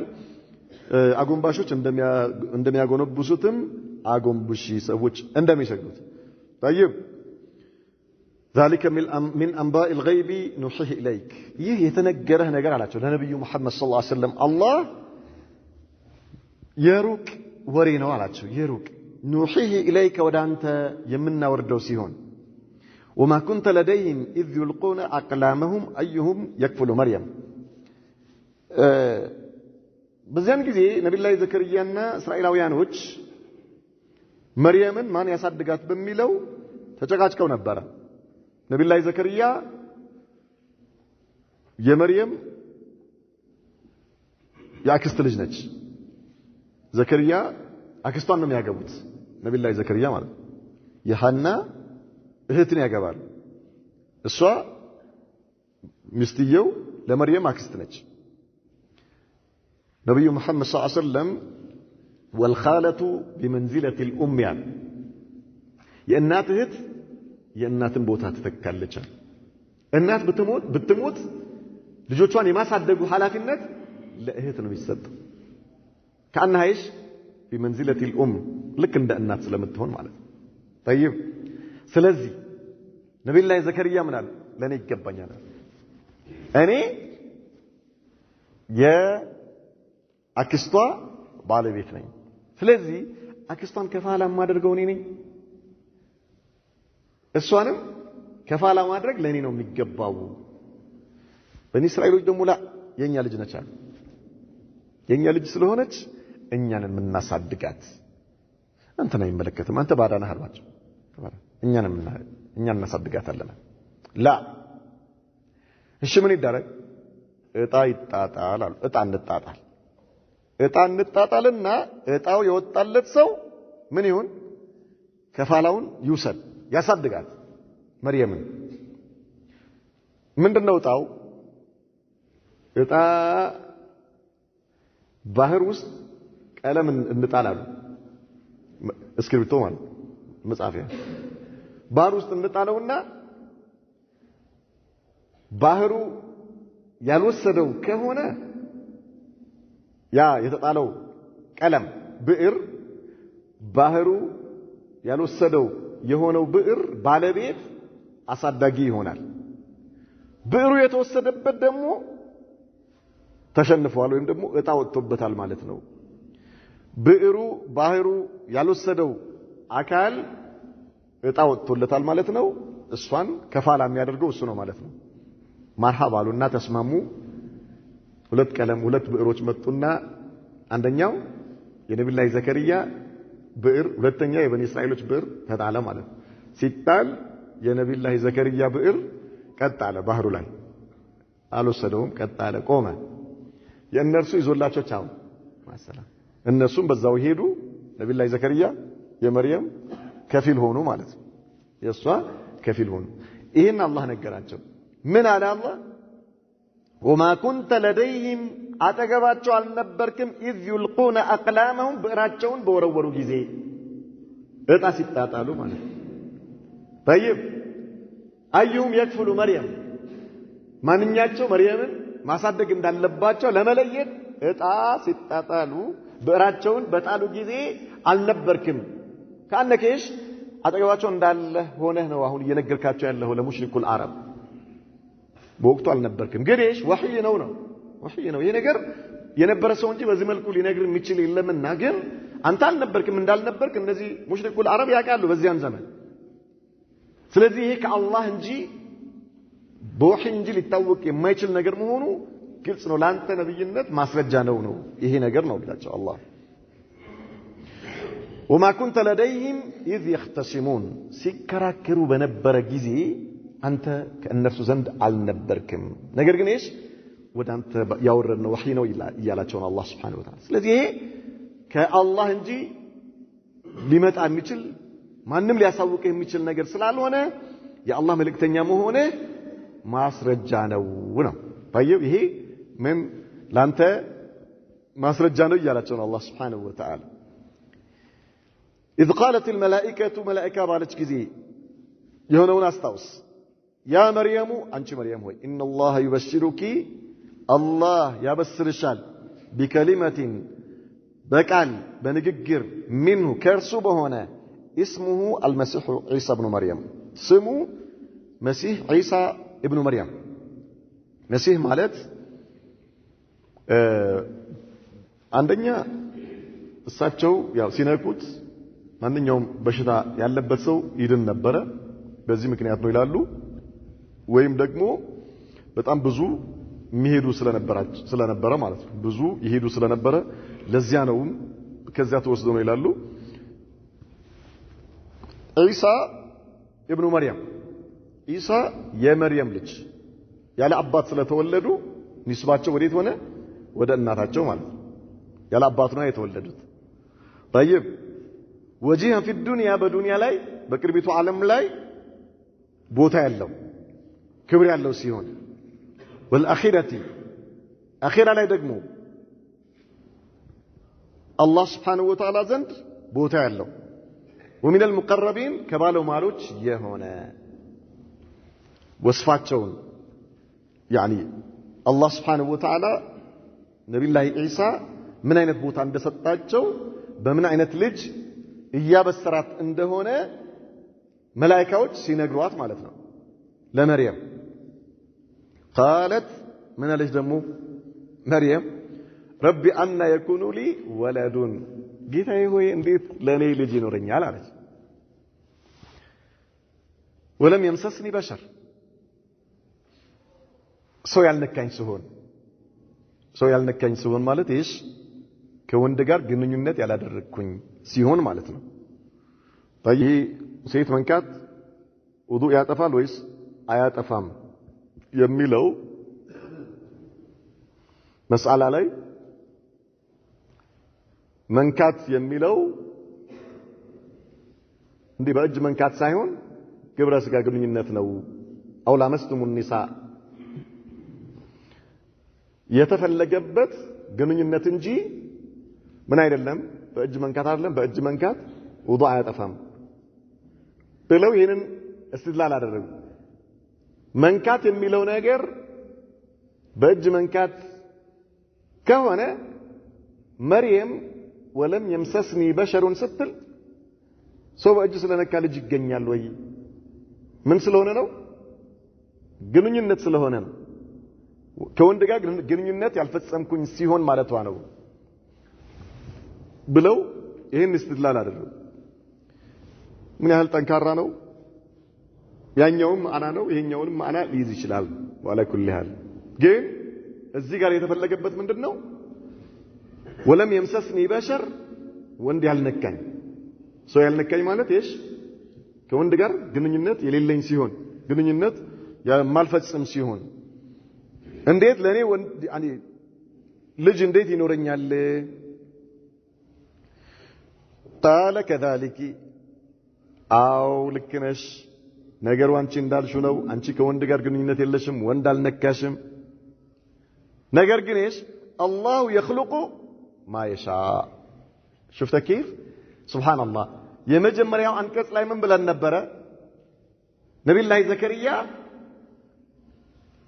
አጎንባሾች እንደሚያጎነብሱትም አጎንብሺ ሰዎች እንደሚሰግዱት طيب ذلك من انباء الغيب نوحيه اليك ይህ የተነገረህ ነገር አላቸው ለነብዩ መሐመድ ሰለላሁ ዐለይሂ ወሰለም አላህ የሩቅ ወሬ ነው አላቸው የሩቅ نوحيه إليك ودانت يمنا وردو سيهون وما كنت لديهم إذ يلقون أقلامهم أيهم يكفل مريم بزيان كذي نبي الله زكريانا إسرائيلاويانوች مريمن ማን ያሳድጋት በሚለው ተጨቃጭቀው ነበር ነብይ الله ዘከርያ የመርየም ያክስት ልጅ ነች ዘከርያ አክስቷን ነው የሚያገቡት ነብይ ላይ ዘከርያ ማለት የሐና እህትን ያገባል እሷ ሚስትየው ለመርየም አክስት ነች ነብዩ መሐመድ ሰለላሁ ዐለይሂ ወሰለም والخاله بمنزله الام يعني የእናት እህት የእናትን ቦታ ትተካለች እናት ብትሞት ልጆቿን የማሳደጉ ኃላፊነት ለእህት ነው የሚሰጠው كأنها ايش بمنزله الام ልክ እንደ እናት ስለምትሆን ማለት ነው طيب ስለዚህ ነብይ ላይ ዘከርያ ምን አለ ለኔ ይገባኛል እኔ የአክስቷ ባለቤት ነኝ ስለዚህ አክስቷን ከፋላ ማድረገው እኔ ነኝ እሷንም ከፋላ ማድረግ ለኔ ነው የሚገባው በኒ እስራኤሎች ደግሞ ላ የኛ ልጅ ነች አለ የኛ ልጅ ስለሆነች እኛንን ምናሳድጋት አንተን አይመለከትም አንተ ባዳና አልባቸው እኛንን እናሳድጋታለን ላ እሺ ምን ይደረግ እጣ ይጣጣል አሉ እጣ እንጣጣልና እጣው የወጣለት ሰው ምን ይሁን ከፋላውን ይውሰድ ያሳድጋት መርየምን ምንድነው ጣው እጣ ባህር ውስጥ ቀለም እንጣላሉ እስክሪብቶ ማለት መጻፊያ ባህር ውስጥ እንጣለውና ባህሩ ያልወሰደው ከሆነ ያ የተጣለው ቀለም ብዕር ባህሩ ያልወሰደው የሆነው ብዕር ባለቤት አሳዳጊ ይሆናል ብዕሩ የተወሰደበት ደግሞ ተሸንፏል ወይም ደግሞ እጣ ወጥቶበታል ማለት ነው ብዕሩ ባህሩ ያልወሰደው አካል እጣ ወጥቶለታል ማለት ነው እሷን ከፋላ የሚያደርገው እሱ ነው ማለት ነው መርሐባ አሉና ተስማሙ ሁለት ቀለም ሁለት ብዕሮች መጡና አንደኛው የነብዩ ዘከሪያ ብዕር ሁለተኛው የበኒ እስራኤሎች ብዕር ተጣለ ማለት ነው ሲጣል የነብዩ ዘከሪያ ብዕር ቀጣለ ባህሩ ላይ አልወሰደውም ቀጣለ ቆመ የእነርሱ ይዞላቸው ቻው ማሰላ እነሱም በዛው ሄዱ ነብዩ ዘከሪያ የመርየም ከፊል ሆኑ ማለት ነው የሷ ከፊል ሆኑ ይሄን አላህ ነገራቸው ምን አለ አላህ وما كنت لديهم አጠገባቸው አልነበርክም إذ يلقون أقلامهم ብዕራቸውን በወረወሩ ጊዜ እጣ ሲጣጣሉ ማለት طيب أيهم يكفل مريم ማንኛቸው መርየምን ማሳደግ እንዳለባቸው ለመለየት እጣ ሲጣጣሉ ብዕራቸውን በጣሉ ጊዜ አልነበርክም ካነከሽ አጠገባቸው እንዳለ ሆነህ ነው አሁን እየነገርካቸው ያለው ለሙሽሪኩል አረብ በወቅቱ አልነበርክም ግሬሽ ወህይ ነው ወህይ ነው ይሄ ነገር የነበረ ሰው እንጂ በዚህ መልኩ ሊነግር የሚችል የለምና ግን አንተ አልነበርክም እንዳልነበርክ እነዚህ ሙሽሪኩል አረብ ያውቃሉ በዚያን ዘመን ስለዚህ ይሄ ከአላህ እንጂ በወህይ እንጂ ሊታወቅ የማይችል ነገር መሆኑ ግልጽ ነው ላንተ ነብይነት ማስረጃ ነው ይሄ ነገር ነው ብላቸው አላህ وما كنت لديهم إذ يختصمون ሲከራከሩ በነበረ ጊዜ አንተ ከእነርሱ ዘንድ አልነበርክም ነገር ግን እሺ ወደ አንተ ያወረድነው ወህይ ነው ይላላቸው አላህ Subhanahu Wa Ta'ala ስለዚህ ይሄ ከአላህ እንጂ ሊመጣ የሚችል ማንንም ሊያሳውቅ የሚችል ነገር ስላልሆነ የአላህ መልእክተኛ መሆነ ማስረጃ ነው طيب ይሄ ምን ላንተ ማስረጃ ነው ይላላቸው አላህ Subhanahu Wa Ta'ala إذ قالت الملائكة ملائكة بالج كذي يهونون أستوس يا مريم أنت مريم هوي إن الله يبشرك الله يبشر الشال بكلمة بكال بنججر منه كرسوبه هنا اسمه المسيح عيسى ابن مريم اسمه مسيح عيسى ابن مريم مسيح مالت عندنا እሳቸው ያው ሲነኩት ማንኛውም በሽታ ያለበት ሰው ይድን ነበር በዚህ ምክንያት ነው ይላሉ ወይም ደግሞ በጣም ብዙ የሚሄዱ ስለነበረ ማለት ነው ብዙ ይሄዱ ስለነበረ ለዚያ ነው ከዚያ ተወስዶ ነው ይላሉ ኢሳ ኢብኑ መርየም ኢሳ የመርየም ልጅ ያለ አባት ስለተወለዱ ንስባቸው ወዴት ሆነ ወደ እናታቸው ማለት ነው ያለ አባት ነው የተወለዱት طيب وجيها في الدنيا በዱንያ ላይ በቅርቢቱ ዓለም ላይ ቦታ ያለው ክብር ያለው ሲሆን والآخرة አኺራ ላይ ደግሞ አላህ Subhanahu Wa Ta'ala ዘንድ ቦታ ያለው ومن المقربين ከባለው ማሎች የሆነ ወስፋቸውን يعني አላህ Subhanahu Wa Ta'ala ነብዩላህ ኢሳ ምን አይነት ቦታ እንደሰጣቸው በምን አይነት ልጅ እያበሰራት እንደሆነ መላእክቶች ሲነግሯት ማለት ነው ለመርየም قالت من አለች ደግሞ መርየም ረቢ አና የኩኑ ሊ ወለዱን ጌታዬ ሆይ እንዴት ለኔ ልጅ ይኖረኛል አለች ወለም يمسسني بشر ሰው ያልነካኝ ሲሆን ማለት እሺ ከወንድ ጋር ግንኙነት ያላደረኩኝ ሲሆን ማለት ነው طيب ሴት መንካት ውዱእ ያጠፋል ወይስ አያጠፋም የሚለው መስአላ ላይ መንካት የሚለው እንዲህ በእጅ መንካት ሳይሆን ግብረ ስጋ ግንኙነት ነው አውላ መስቱሙ النساء የተፈለገበት ግንኙነት እንጂ ምን አይደለም በእጅ መንካት አይደለም በእጅ መንካት ውዱእ አያጠፋም ብለው ይሄንን استدلال አደረጉ መንካት የሚለው ነገር በእጅ መንካት ከሆነ መርየም ወለም يمسسني بشر ስትል ሰው በእጅ ስለነካ ልጅ ይገኛል ወይ ምን ስለሆነ ነው ግንኙነት ስለሆነ ነው ከወንድ ጋር ግንኙነት ያልፈጸምኩኝ ሲሆን ማለቷ ነው ብለው ይሄን استدلال አደረጉ ምን ያህል ጠንካራ ነው ያኛውም ማዕና ነው ይሄኛውንም ማዕና ሊይዝ ይችላል ወላ ኩል ያህል ግን እዚህ ጋር የተፈለገበት ምንድነው ወለም يمسسني بشر ወንድ ያልነካኝ ሰው ያልነካኝ ማለት እሺ ከወንድ ጋር ግንኙነት የሌለኝ ሲሆን ግንኙነት የማልፈጽም ሲሆን እንዴት ለኔ ወንድ ልጅ እንዴት ይኖረኛል قال كذلك አው ልክነሽ ነገሩ አንቺ እንዳልሽው ነው አንቺ ከወንድ ጋር ግንኙነት የለሽም ወንድ አልነካሽም ነገር ግን እሺ الله يخلق ما يشاء شفت كيف سبحان الله የመጀመሪያው አንቀጽ ላይ ምን ብለን ነበር ነብዩላህ ዘከሪያ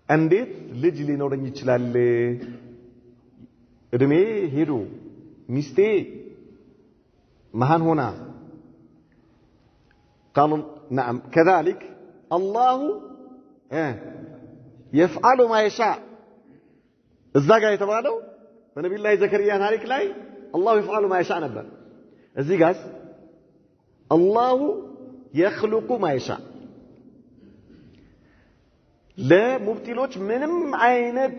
እንዴት ልጅ ሊኖርኝ ይችላል እድሜ ሄዶ ሚስቴ መሃን ሆና قالوا نعم كذلك الله يفعل ما يشاء እዛ ጋር የተባለው በነብዩላህ ዘከሪያ ታሪክ ላይ الله يفعل ما يشاء ነበር እዚህ ጋር الله يخلق ما يشاء ለሙብቲሎች ምንም አይነት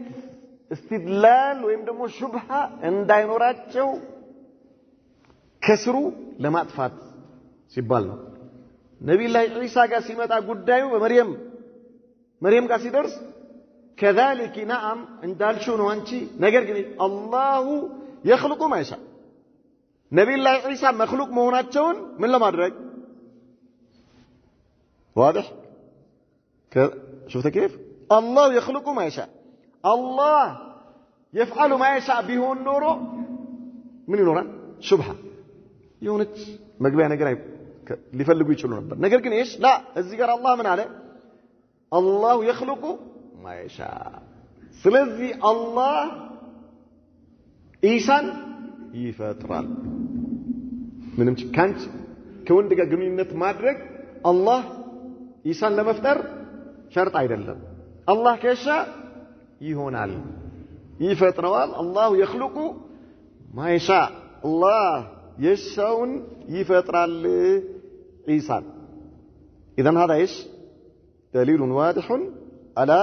استدلال ወይም ደግሞ ሹብሃ እንዳይኖራቸው ከስሩ ለማጥፋት ሲባል ነው ነብዩላህ ኢሳ ጋር ሲመጣ ጉዳዩ በመርየም ጋር ሲደርስ كذلك نعم እንዳልሽው ነው አንቺ ነገር ግን الله يخلق ما يشاء ነብዩላህ ኢሳ መخلوق መሆናቸውን ምን ለማድረግ واضح شفت كيف الله يخلق ما يشاء الله يفعل ما يشاء ቢሆን ኖሮ ምን ይኖራል ሹብሃ የሆነች መግቢያ ነገር ሊፈልጉ ይችሉ ነበር ነገር ግን እሺ لا እዚህ ጋር አላህ ምን አለ الله يخلق ما يشاء ስለዚህ አላህ ኢሳን ይፈጥራል ምንም ካንቺ ከወንድ ጋር ግንኙነት ማድረግ አላህ ኢሳን ለመፍጠር ሸርጥ አይደለም አላህ ከሻ ይሆናል ይፈጥረዋል الله يخلق ما يشاء الله يشاውን ይፈጥራል ኢሳን اذا هذا ايش دليل واضح على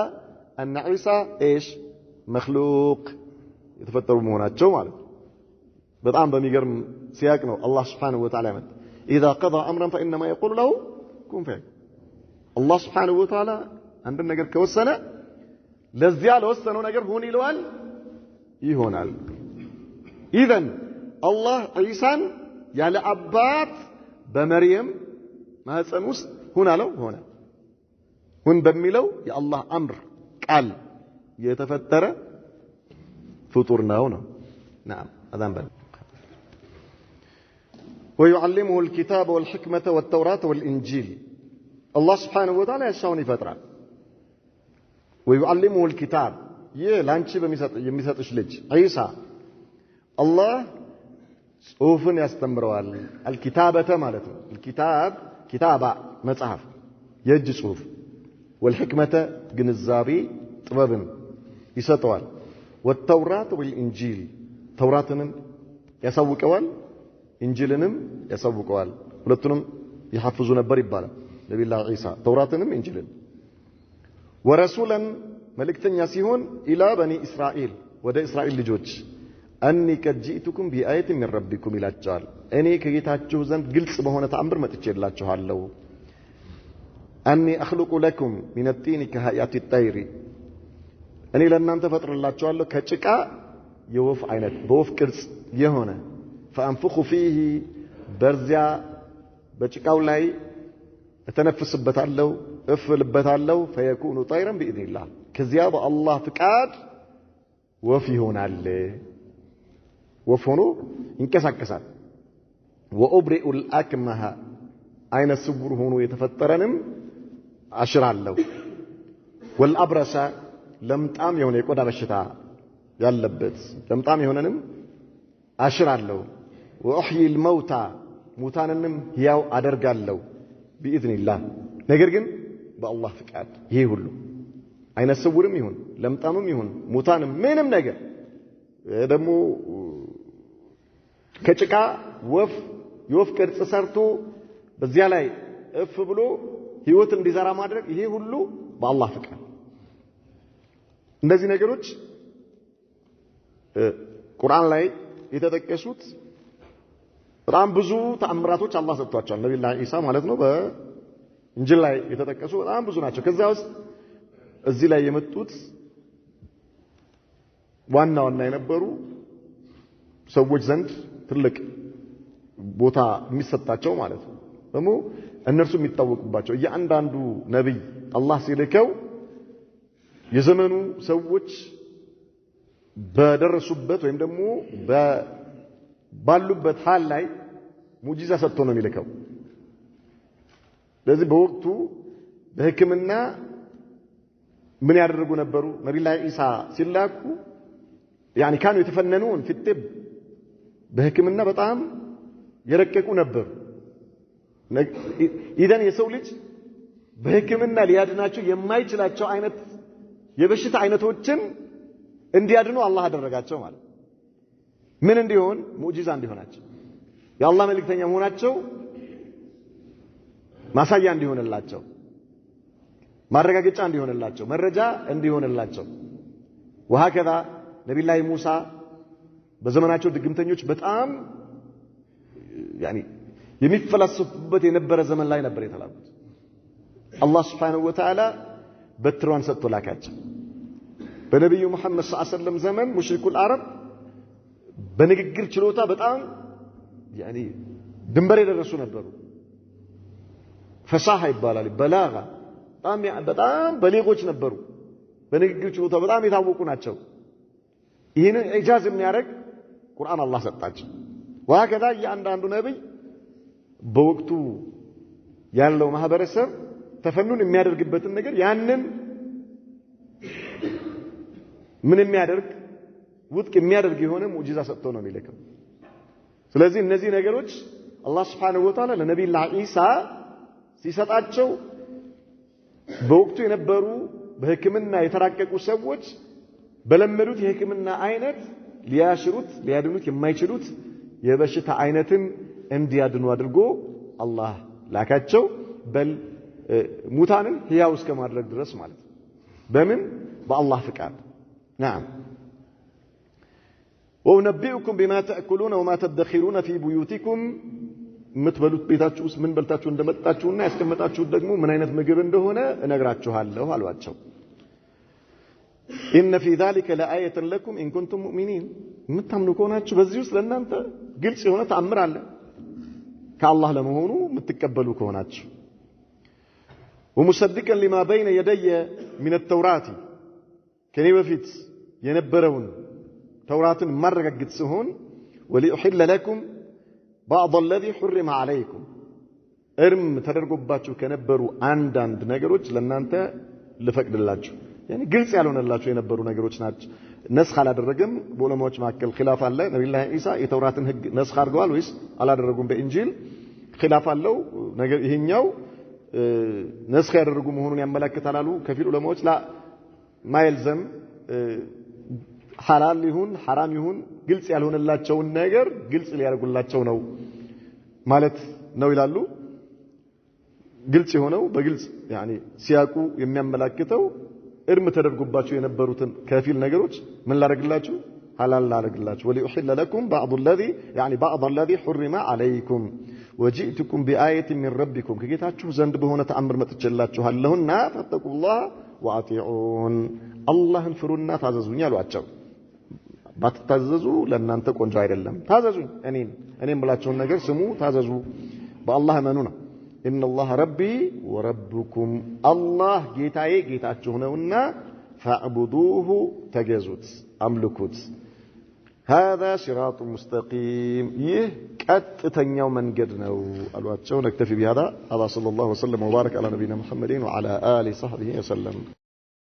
ان عيسى ايش مخلوق يتفطروا መሆናቸው ማለት በጣም በሚገርም ሲያቅ ነው አላህ Subhanahu Wa Ta'ala اذا قضى امرا فانما يقول له كن فيكون الله Subhanahu Wa Ta'ala አንድ ነገር ከወሰነ ለዚያ ለወሰነው ነገር ሁን ይለዋል ይሆናል اذا الله ኢሳን ያለ አባት በመርየም ማህፀን ውስጥ ሁን አለው ሆነ ሁን በሚለው የአላህ አምር ቃል የተፈጠረ ፍጡር ነው نعم اذان بل ويعلمه الكتاب والحكمة والتوراة والإنجيل الله سبحانه وتعالى يشاون يفطرال ويعلمه الكتاب لانቺ የሚሰጥሽ ልጅ عيسى الله ጽሁፍን ያስተምረዋል الكتابة ማለት ነው الكتاب كتابة መጽሐፍ የእጅ ጽሁፍ والحكمة ግንዛቤ ጥበብን ይሰጠዋል والتوراة والإنجيل ተውራትንም ያሳውቀዋል ኢንጂልንም ያሳውቀዋል ሁለቱንም ይሐፍዙ ነበር ይባላል ነብዩላህ ኢሳ ተውራትንም ኢንጂልን ወረሱላን መልእክተኛ ሲሆን ኢላ በኒ እስራኤል ወደ እስራኤል ልጆች አኒ ከጂቱኩም ቢአየት ሚን ረቢኩም ይላቸዋል እኔ ከጌታችሁ ዘንድ ግልጽ በሆነ ተአምር መጥቼላችኋለሁ አኒ አኽሉቁ ለኩም ሚን الطين كهيئة الطير እኔ ለእናንተ ፈጥርላችኋለሁ ከጭቃ የወፍ አይነት በወፍ ቅርጽ የሆነ فانفخ فيه برزيا በጭቃው ላይ እተነፍስበታለሁ እፍልበታለሁ فيكون طيرا باذن الله ከዚያ በአላህ ፍቃድ ወፍ ይሆናል ወፍ ሆኖ ይንቀሳቀሳል وأبرئ الأكمه አይነ ስውር ሆኖ የተፈጠረንም አሽራለሁ والأبرص ለምጣም የሆነ የቆዳ በሽታ ያለበት ለምጣም የሆነንም አሽራለሁ وأحيي الموتى ሙታንንም ሕያው አደርጋለሁ بإذن الله ነገር ግን በአላህ ፍቃድ ይሄ ሁሉ አይነ ስውርም ይሁን ለምጣምም ይሁን ሙታንም ምንም ነገር ደግሞ ከጭቃ ወፍ የወፍ ቅርጽ ሰርቶ በዚያ ላይ እፍ ብሎ ህይወት እንዲዘራ ማድረግ ይሄ ሁሉ በአላህ ፍቃድ እንደዚህ ነገሮች ቁርአን ላይ የተጠቀሱት በጣም ብዙ ተአምራቶች አላህ ሰጥቷቸዋል ነብዩ ኢሳ ማለት ነው በእንጂል ላይ የተጠቀሱ በጣም ብዙ ናቸው ከዛ ውስጥ እዚህ ላይ የመጡት ዋና የነበሩ ሰዎች ዘንድ ትልቅ ቦታ የሚሰጣቸው ማለት ነው ደግሞ እነርሱ የሚታወቁባቸው እያንዳንዱ ነብይ አላህ ሲልከው የዘመኑ ሰዎች በደረሱበት ወይም ደግሞ ባሉበት ሐል ላይ ሙጂዛ ሰጥቶ ነው የሚልከው ስለዚህ በወቅቱ በህክምና ምን ያደርጉ ነበሩ ነብዩ ኢሳ ሲላኩ يعني كانوا يتفننون في الطب በህክምና በጣም የረቀቁ ነበሩ ኢዳን የሰው ልጅ በህክምና ሊያድናቸው የማይችላቸው አይነት የበሽታ አይነቶችን እንዲያድኑ አላህ አደረጋቸው ማለት ምን እንዲሆን ሙጂዛ እንዲሆናቸው የአላህ መልእክተኛ መሆናቸው ማሳያ እንዲሆንላቸው ማረጋገጫ እንዲሆንላቸው መረጃ እንዲሆንላቸው وهكذا ነብዩ ሙሳ በዘመናቸው ድግምተኞች በጣም يعني የሚፈላሰፉበት የነበረ ዘመን ላይ ነበር የተላኩት አላህ Subhanahu Wa Ta'ala በትሯን ሰጥቶ ላካቸው በነብዩ መሐመድ ሰለላሁ ዐለይሂ ወሰለም ዘመን ሙሽሪኩል አረብ በንግግር ችሎታ በጣም يعني ድንበር የደረሱ ነበሩ ፈሳህ ይባላል በላጋ በጣም በሊጎች ነበሩ በንግግር ችሎታ በጣም የታወቁ ናቸው ይሄንን ኢጃዝ የሚያደርግ ቁርአን አላህ ሰጣቸው وهكذا ያንዳንዱ ነብይ በወቅቱ ያለው ማህበረሰብ ተፈኑን የሚያደርግበትን ነገር ያንን ምን የሚያደርግ ውድቅ የሚያደርግ የሆነ ሙጂዛ ሰጥቶ ነው የሚልከው ስለዚህ እነዚህ ነገሮች አላህ Subhanahu Wa Ta'ala ለነብዩ ኢሳ ሲሰጣቸው በወቅቱ የነበሩ በህክምና የተራቀቁ ሰዎች በለመዱት የህክምና አይነት ሊያሽሩት ሊያድኑት የማይችሉት የበሽታ አይነትን እንዲያድኑ አድርጎ አላህ ላካቸው በል ሙታንን ሕያው እስከ ማድረግ ድረስ ማለት በምን በአላህ ፍቃድ نعم وأنبئكم بما تأكلون وما تدخرون في بيوتكم ምትበሉት ቤታችሁ ውስጥ ምን በልታችሁ እንደመጣችሁና ያስቀመጣችሁት ደግሞ ምን አይነት ምግብ እንደሆነ እነግራችኋለሁ አሏቸው إن في ذلك لآية لكم إن كنتم مؤمنين ምታምኑ ከሆናችሁ በዚህ ውስጥ ለእናንተ ግልጽ የሆነ ተአምር አለ ከአላህ ለመሆኑ ምትቀበሉ ከሆናችሁ ومصدقا لما بين يدي من التوراة ከኔ በፊት የነበረውን ተውራትን ማረጋግጥ ሲሆን ولأحل لكم بعض الذي حرم عليكم እርም ተደርጎባችሁ ከነበሩ አንዳንድ ነገሮች ለእናንተ ልፈቅድላችሁ يعني ግልጽ ያልሆነላችሁ የነበሩ ነገሮች ናቸው ነስኽ አላደረገም በዑለማዎች መካከል ኺላፍ አለ ነብዩ ኢሳ የተውራትን ህግ ነስኽ አድርገዋል ወይስ አላደረጉም በእንጂል ኺላፍ አለው ነገር ይሄኛው ነስኽ ያደረጉ መሆኑን ያመለክታል አሉ ከፊል ዑለማዎች ላ ማይልዘም ሐላል ይሁን ሐራም ይሁን ግልጽ ያልሆነላቸው ነገር ግልጽ ሊያደርጉላቸው ነው ማለት ነው ይላሉ ግልጽ የሆነው በግልጽ يعني ሲያቁ የሚያመለክተው እርም ተደርጎባቸው የነበሩትን ከፊል ነገሮች ምን ላደርግላችሁ ሐላል ላደርግላችሁ ولأحل لكم بعض الذي يعني بعض الذي حرم عليكم وجئتكم بآية من ربكم ከጌታችሁ ዘንድ በሆነ ተአምር መጥቼላችኋለሁና ፈተቁላህ ወአጢዑን አላህን ፍሩና ታዘዙኝ አሏቸው ባትታዘዙ ለእናንተ ቆንጆ አይደለም ታዘዙኝ እኔም ብላችሁን ነገር ስሙ ታዘዙ بالله منونا إن الله ربي وربكم الله جيتاي جيتاچهنونا فاعبدوه تجزوت أملكوت هذا صراط مستقيم قطتኛው መንገድ ነው አሏቸው نكتفي بهذا هذا صلى الله وسلم وبارك على نبينا محمد وعلى آله وصحبه وسلم